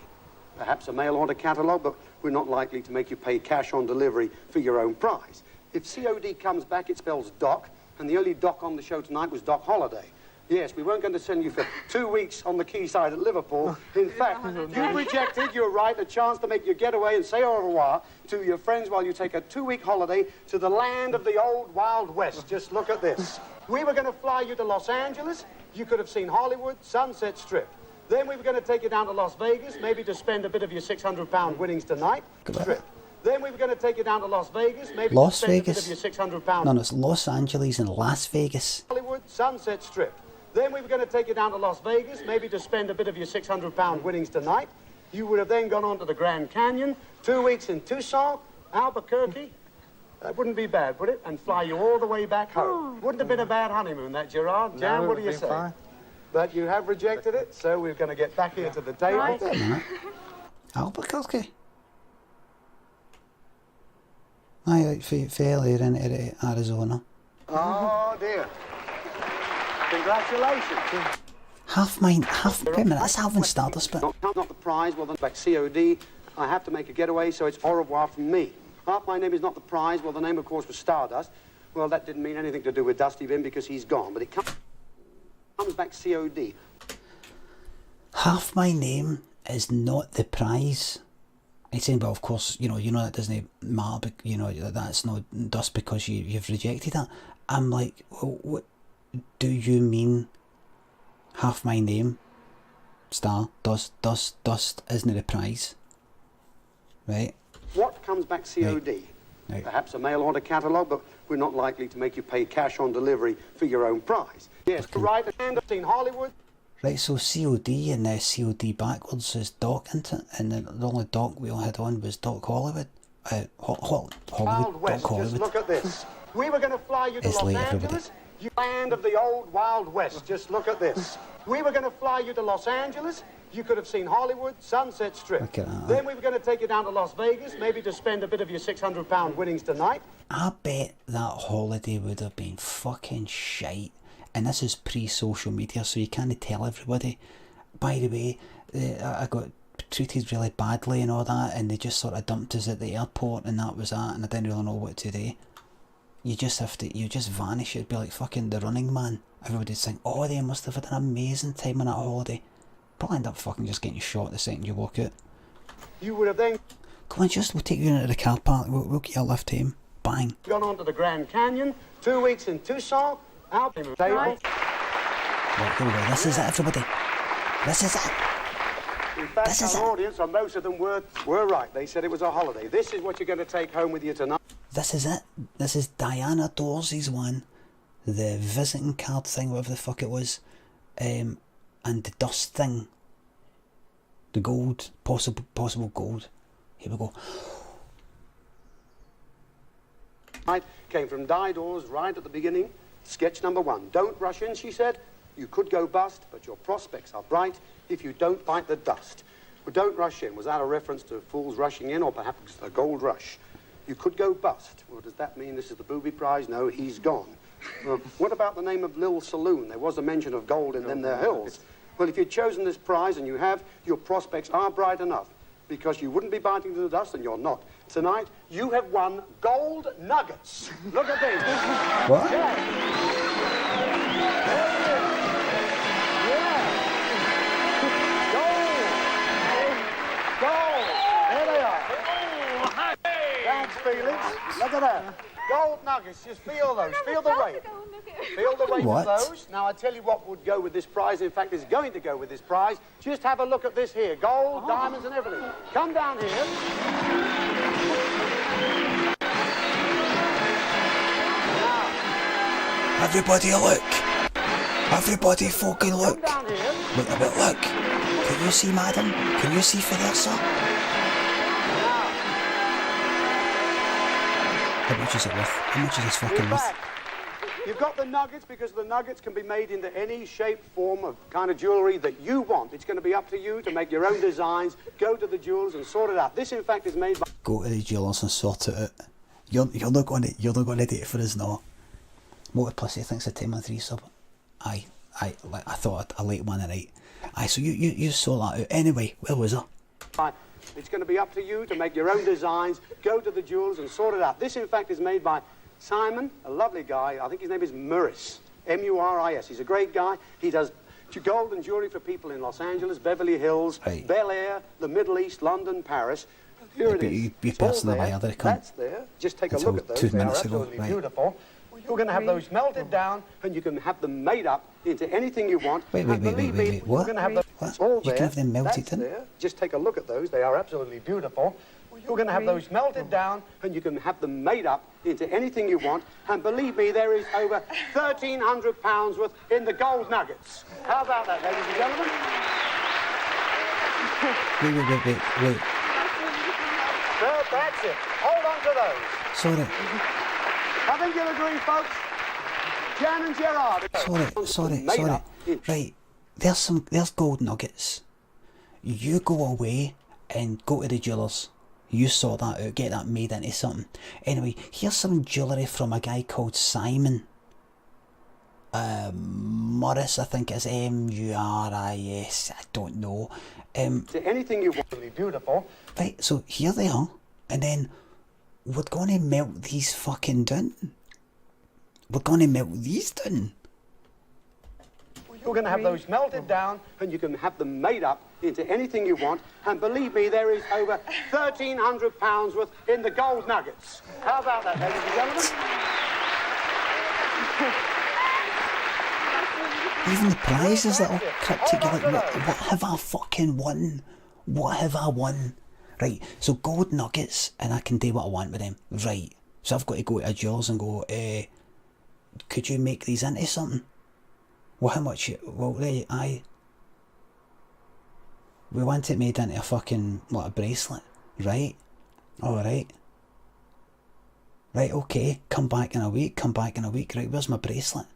Perhaps a mail order catalogue, but we're not likely to make you pay cash on delivery for your own prize. If COD comes back, it spells Doc, and the only Doc on the show tonight was Doc Holiday. Yes, we weren't going to send you for 2 weeks on the quayside at Liverpool. In fact, you rejected your right, a chance to make your getaway and say au revoir to your friends while you take a 2-week holiday to the land of the old Wild West. Just look at this. We were going to fly you to Los Angeles. You could have seen Hollywood, Sunset Strip. Then we were going to take you down to Las Vegas, maybe to spend a bit of your £600 winnings tonight. Strip. Then we were going to take you down to Las Vegas, maybe Las to spend Vegas. a bit of your £600. No, it's Los Angeles and Las Vegas. Hollywood, Sunset Strip. Then we were going to take you down to Las Vegas, maybe to spend a bit of your £600 winnings tonight. You would have then gone on to the Grand Canyon, 2 weeks in Tucson, Albuquerque. That wouldn't be bad, would it? And fly you all the way back home. Wouldn't have been a bad honeymoon, that, Gerard. Jan, No, what do you it'd been say? fine. But you have rejected it, so we're going to get back here to the table. Albuquerque. Aye, fairly into Arizona. Oh, dear. Congratulations. Wait a minute, that's Alvin Stardust, but... Not the prize, well then back COD. I have to make a getaway, so it's au revoir from me. My name is not the prize, well the name of course was Stardust. Well, that didn't mean anything to do with Dusty Vim because he's gone, but it comes back COD. Half my name is not the prize. He's saying, well, of course, you know that doesn't matter, but, you know, that's not dust because you've rejected that. I'm like, well, what do you mean? Half my name, star, dust, isn't it a prize? Right? What comes back COD? Right. Perhaps a mail order catalogue, but we're not likely to make you pay cash on delivery for your own prize. Yes, to ride a hand in Hollywood. Right, so COD and COD backwards is Doc, isn't it? And the only Doc we all had on was Doc Hollywood. Hollywood. Wild West, Doc Hollywood. just look at this. We were going to fly you to It's Los late, Angeles. everybody. You land of the old Wild West, just look at this. We were going to fly you to Los Angeles. You could have seen Hollywood, Sunset Strip. Look at that. Then we were going to take you down to Las Vegas, maybe to spend a bit of your £600 winnings tonight. I bet that holiday would have been fucking shite. And this is pre-social media, so you can't tell everybody. By the way, I got treated really badly and all that, and they just sort of dumped us at the airport, and that was that, and I didn't really know what to do. You just vanish. It'd be like fucking The Running Man. Everybody'd think, oh, they must have had an amazing time on that holiday. Probably end up fucking just getting shot the second you walk out. You would have then Come on, we'll take you into the car park. We'll get you a lift home. Bang. gone on to the Grand Canyon, 2 weeks in Tucson, Albuquerque. Right, here we go. This is it, everybody. This is it. In fact, This is our it. audience, and most of them were right. They said it was a holiday. This is what you're going to take home with you tonight. This is it. This is Diana Dorsey's one. The visiting card thing, whatever the fuck it was. And the dust thing. The gold. Possible gold. Here we go. Came from Didore's right at the beginning. Sketch number 1. Don't rush in, she said. You could go bust, but your prospects are bright if you don't bite the dust. Well, don't rush in. Was that a reference to fools rushing in, or perhaps a gold rush? You could go bust. Well, does that mean this is the booby prize? No, he's gone. Well, what about the name of Lil Saloon? There was a mention of gold in them there hills. Well, if you'd chosen this prize, and you have, your prospects are bright enough, because you wouldn't be biting to the dust, and you're not. Tonight, you have won gold nuggets. Look at these. What? Yeah. There it is. Yeah. Gold. There they are. Thanks, Felix. Look at that. Gold nuggets. Just feel those. Feel the weight. Feel the weight What? of those. Now, I tell you what would go with this prize. In fact, is going to go with this prize. Just have a look at this here. Gold, diamonds, and everything. Come down here. Everybody look! Everybody fucking look! Look a bit, look! Can you see, madam? Can you see for there, sir? How much is it worth? How much is this fucking worth? You've got the nuggets because the nuggets can be made into any shape, form of kind of jewellery that you want. It's going to be up to you to make your own designs, go to the jewellers and sort it out. This, in fact, is made by... Go to the jewellers and sort it out. You're not going to do it for us, no. Multiplicity thinks a 10-month resub. Aye, I thought a late one tonight. Aye, so you saw that out. Anyway, where was I? It's going to be up to you to make your own designs, go to the jewellers and sort it out. This, in fact, is made by Simon, a lovely guy. I think his name is Muris. M-U-R-I-S. He's a great guy. He does gold and jewellery for people in Los Angeles, Beverly Hills, right. Bel Air, the Middle East, London, Paris. Here it is. You personally buy other That's there. Just take a look at those. 2 They are minutes ago, absolutely right. beautiful. You're going to have those melted down, and you can have them made up into anything you want. Wait, What? what? You're going to have those, What? all You there. can have them melted That's in? there. Just take a look at those. They are absolutely beautiful. You're going to have those melted down, and you can have them made up into anything you want. And believe me, there is over £1,300 worth in the gold nuggets. How about that, ladies and gentlemen? Wait. Well, that's it. Hold on to those. Sorry. I think you'll agree, folks. Jan and Gerard. Sorry. Right, there's gold nuggets. You go away and go to the jewellers. You sort that out, get that made into something. Anyway, here's some jewellery from a guy called Simon. Morris, I think it's M-U-R-I-S, I don't know. Anything you want to be beautiful. Right, so here they are. And then we're going to melt these fucking down. We're going to melt these down. You're going to have those melted down, and you can have them made up into anything you want. And believe me, there is over £1,300 worth in the gold nuggets. How about that, ladies and gentlemen? Even the prizes that are cryptic, you're like, what have I fucking won? What have I won? Right, so gold nuggets, and I can do what I want with them. Right, so I've got to go to a jeweller's and go, could you make these into something? Well, how much? Well, we want it made into a fucking, what, a bracelet, right? Alright. Right, okay, come back in a week, right, where's my bracelet?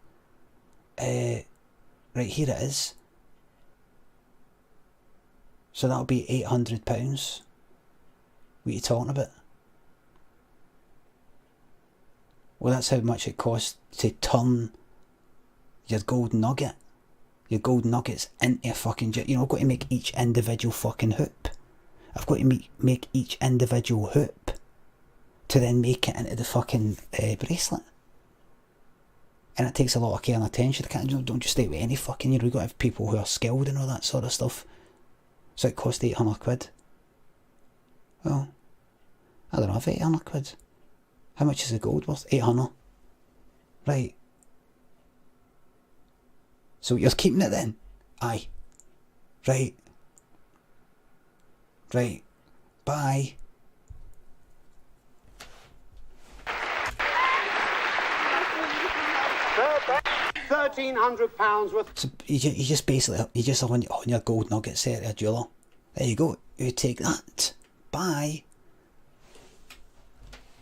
Right, here it is. So that'll be £800. What are you talking about? Well, that's how much it costs to turn your gold nuggets into a fucking jet. You know, I've got to make each individual fucking hoop. I've got to make each individual hoop to then make it into the fucking bracelet. And it takes a lot of care and attention. Don't just stay with any fucking, you've got to have people who are skilled and all that sort of stuff. So it cost £800. Well, I don't know, if £800. How much is the gold worth? 800. Right. So you're keeping it then? Aye. Right. Right. Bye. £1,300 worth. So you just basically, on your gold nuggets there at a jeweller. There you go. You take that. Bye.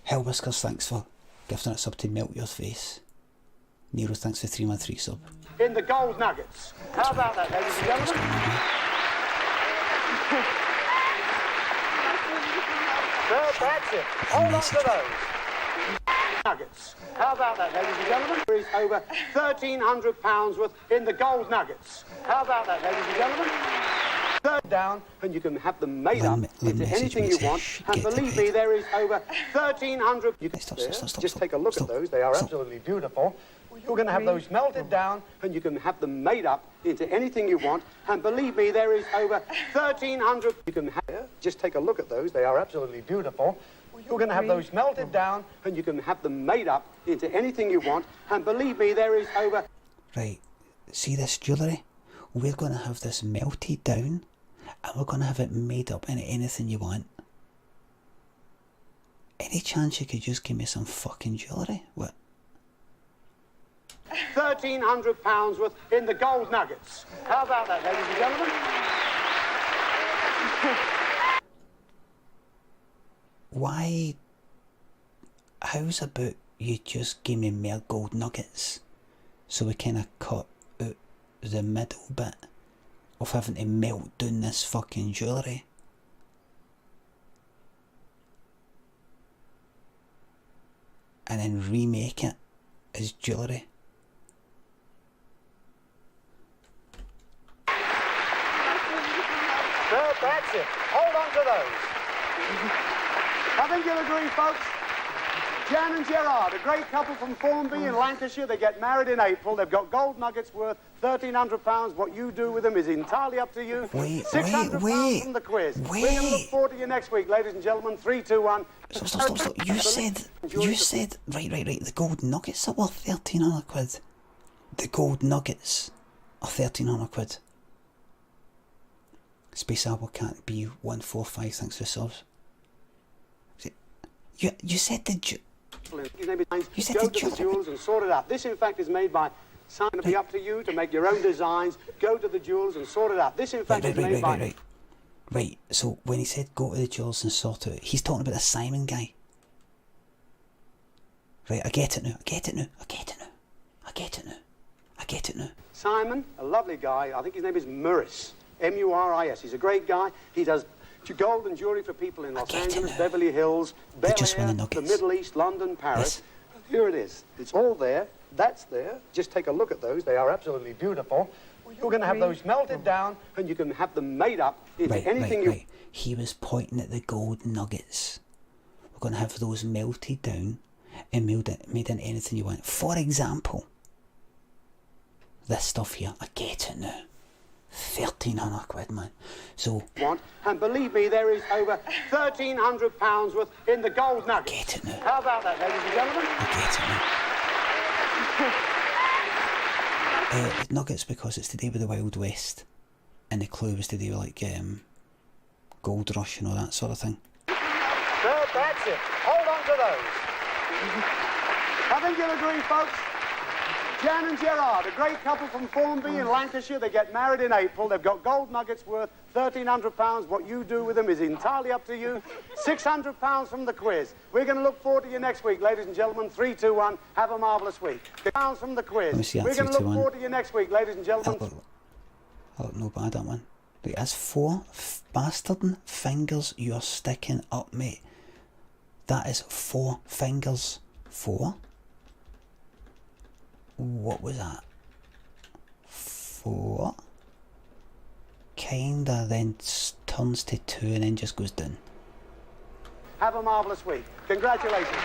Hell Whiskers, thanks for gifting it sub to melt your face. Nero, thanks for 313 sub. In the gold nuggets. How about that, ladies and gentlemen? Well, that's it. Hold on to those. Nuggets. How about that, ladies and gentlemen? There is over £1,300 worth in the gold nuggets. How about that, ladies and gentlemen? Down, and you can have them made up into anything you want. And believe me, there is over £1,300. You can just take a look at those. They are absolutely beautiful. You're going to have those melted down, and you can have them made up into anything you want. And believe me, there is over £1,300. You can have. Just take a look at those. They are absolutely beautiful. You're going to have those melted down, and you can have them made up into anything you want. And believe me, there is over... Right, see this jewellery? We're going to have this melted down, and we're going to have it made up into anything you want. Any chance you could just give me some fucking jewellery? What? £1,300 worth in the gold nuggets. How about that, ladies and gentlemen? Why? How's about you just give me more gold nuggets so we kind of cut out the middle bit of having to melt down this fucking jewellery? And then remake it as jewellery. Well, that's it. Hold on to those. I think you'll agree, folks. Jan and Gerard, a great couple from Formby in Lancashire. They get married in April. They've got gold nuggets worth £1,300. What you do with them is entirely up to you. Wait, £600 from the quiz. We're going to look forward to you next week, ladies and gentlemen. 3, 2, 1. Stop. You said, right. The gold nuggets are worth £1,300. The gold nuggets are £1,300. Space Apple Cat B145, thanks for subs. You said the You said go to the jewels and sort it out. This, in fact, is made by Simon. It'll be up to you to make your own designs. Go to the jewels and sort it out. This, in fact, is made by... Right, so when he said go to the jewels and sort it out, he's talking about the Simon guy. Right, I get it now. Simon, a lovely guy. I think his name is Muris. M-U-R-I-S. He's a great guy. He does gold and jewellery for people in Los Angeles, Beverly Hills, Bel Air, the Middle East, London, Paris. Yes. Here it is. It's all there. That's there. Just take a look at those. They are absolutely beautiful. You're going to have those melted down, and you can have them made up into anything you... Right. He was pointing at the gold nuggets. We're going to have those melted down and made into anything you want. For example, this stuff here. I get it now. £1,300, man. So... And believe me, there is over £1,300 worth in the gold nuggets. Get it now. How about that, ladies and gentlemen? I get it now. Nuggets because it's to do with the Wild West. And the clue was to do with, like, gold rush and all that sort of thing. Well, that's it. Hold on to those. I think you'll agree, folks. Jan and Gerard, a great couple from Formby in Lancashire. They get married in April. They've got gold nuggets worth £1,300. What you do with them is entirely up to you. £600 from the quiz. We're going to look forward to you next week, ladies and gentlemen. 3, 2, 1. Have a marvellous week. £600 from the quiz. We're going to look forward to you next week, ladies and gentlemen. I look no bad, that one. Look, that's 4 bastarding fingers you're sticking up, mate. That is 4 fingers. 4? What was that? 4? Kinda, then turns to 2 and then just goes down. Have a marvellous week. Congratulations.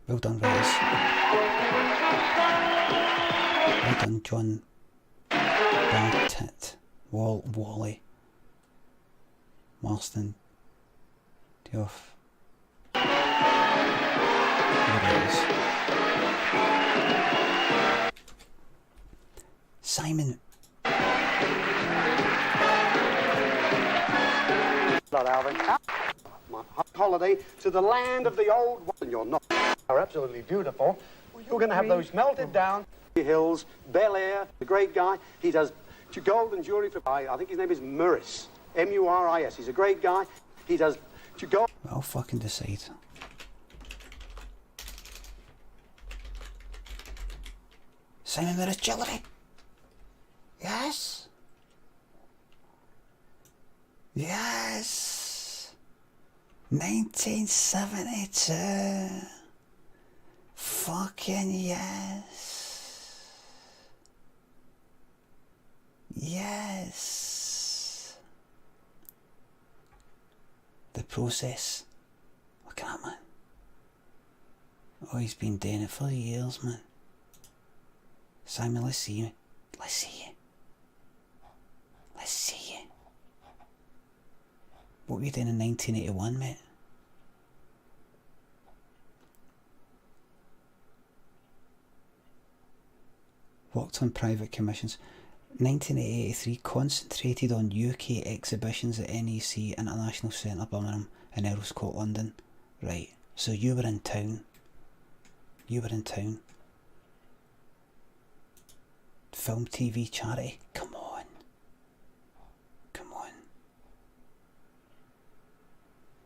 Well done, guys. Well done, John. Bad tit. Wally. Marston. Dioff. Simon. Not Alvin. My holiday to the land of the old one. You're not. Are absolutely beautiful. You're going to have those melted down. Hills, Bel Air, the great guy. He does gold and jewellery for... I think his name is Muris. M-U-R-I-S. He's a great guy. He does gold... I'll fucking decide. Simon Muris Jewellery. Yes. Yes. 1972. Fucking yes. Yes. The Process. Look at that, man. Oh, he's been doing it for years, man. Simon, let's see you. Let's see you. Let's see you. What were you doing in 1981, mate? Worked on private commissions. 1983 concentrated on UK exhibitions at NEC International Centre Birmingham and Earlscourt London. Right, so you were in town. You were in town. Film, TV, charity. Come on. Come on.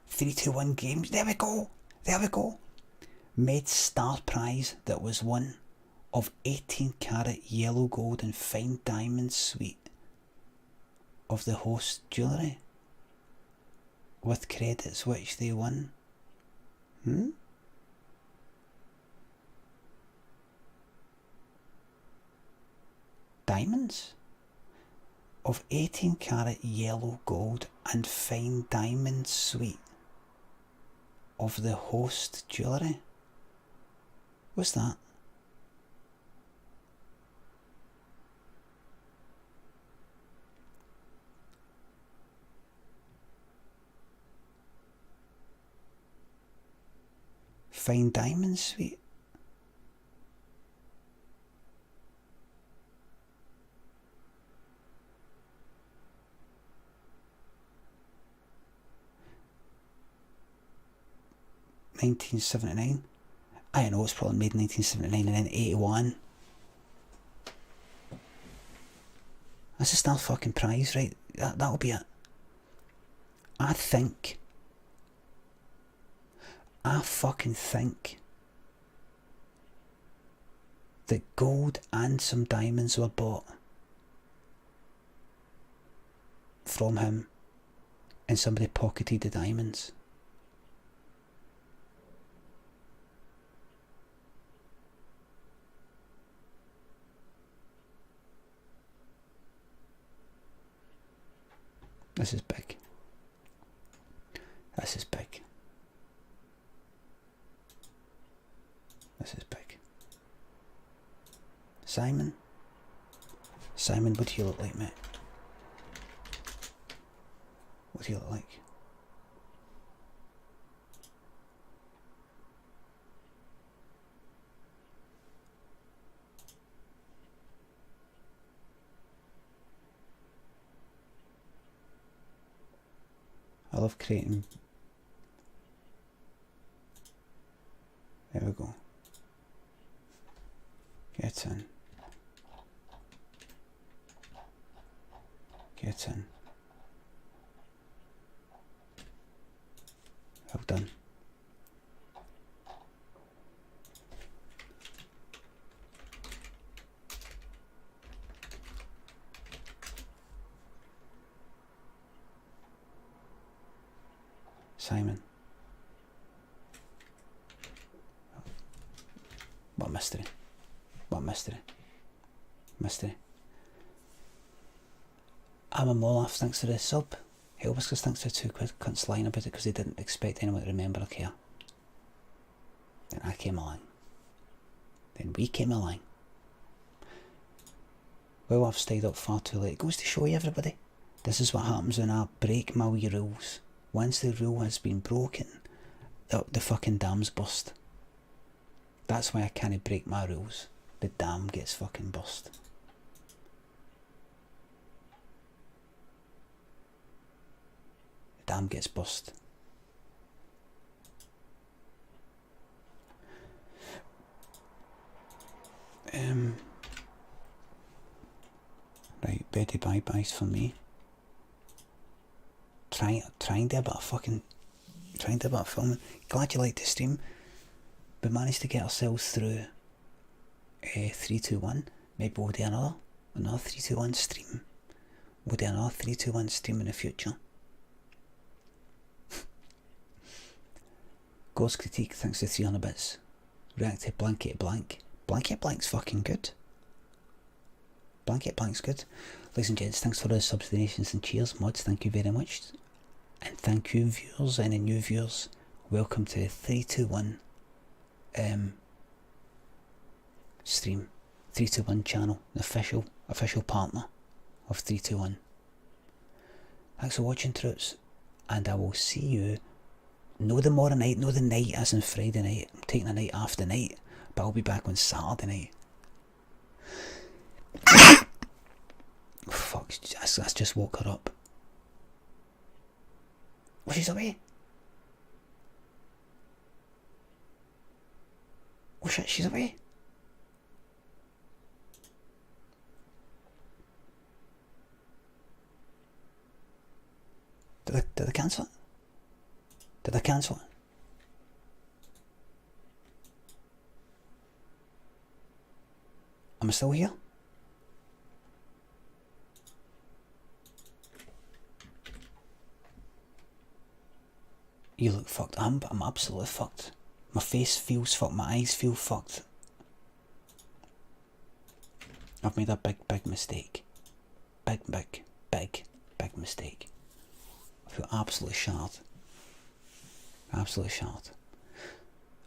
321 Games. There we go. There we go. Med Star Prize that was won of 18 carat yellow gold and fine diamond suite of the host jewellery with credits which they won. Diamonds of 18 carat yellow gold and fine diamond suite of the host jewellery. What's that? Fine diamond suite. $1979. I know it's probably made in 1979 and then 81. That's a Star fucking Prize, right? That'll be it. I fucking think that gold and some diamonds were bought from him and somebody pocketed the diamonds. This is big. This is big. This is big. Simon? Simon, what do you look like, mate? What do you look like? I love creating. There we go. Get in. Get in. Well done. Simon. What mystery? What mystery? Mystery. I'm a Molaf, thanks for the sub. Hellbiscuits, thanks for £2. Cunts lying about it because they didn't expect anyone to remember or care. Then I came along. Then we came along. Well, I've stayed up far too late. It goes to show you, everybody. This is what happens when I break my wee rules. Once the rule has been broken, the fucking dam's bust. That's why I can't break my rules. The dam gets fucking bust. The dam gets bust. Betty bye-byes for me. Trying to do a bit of fucking... Trying to do a bit of filming. Glad you liked the stream. We managed to get ourselves through 321. Maybe we'll do another 321 stream. We'll do another 321 stream in the future. Ghost Critique, thanks to 300 bits. React to Blanket Blank. Blanket Blank's fucking good. Blanket Blank's good. Ladies and gents, thanks for the subs, donations and cheers. Mods, thank you very much. And thank you viewers, any new viewers. Welcome to 321 stream. 321 channel, the official partner of 321. Thanks for watching, troops, and I will see you no tomorrow night, no the night as in Friday night. I'm taking a night off the night, but I'll be back on Saturday night. Fuck, that's just woke her up. Oh, she's away. Oh shit, she's away. Did I cancel it? Did I cancel it? Am I still here? You look fucked. I'm absolutely fucked. My face feels fucked. My eyes feel fucked. I've made a big mistake. Big mistake. I feel absolutely shattered. Absolutely shattered.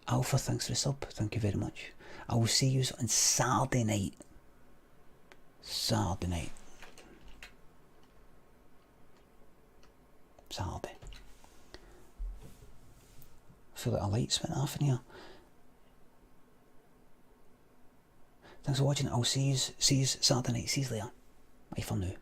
Alpha, thanks for the sub. Thank you very much. I will see you on Saturday night. Saturday. I feel like a lights went off in here. Thanks for watching. I'll see you Saturday night. See you later. Bye for now.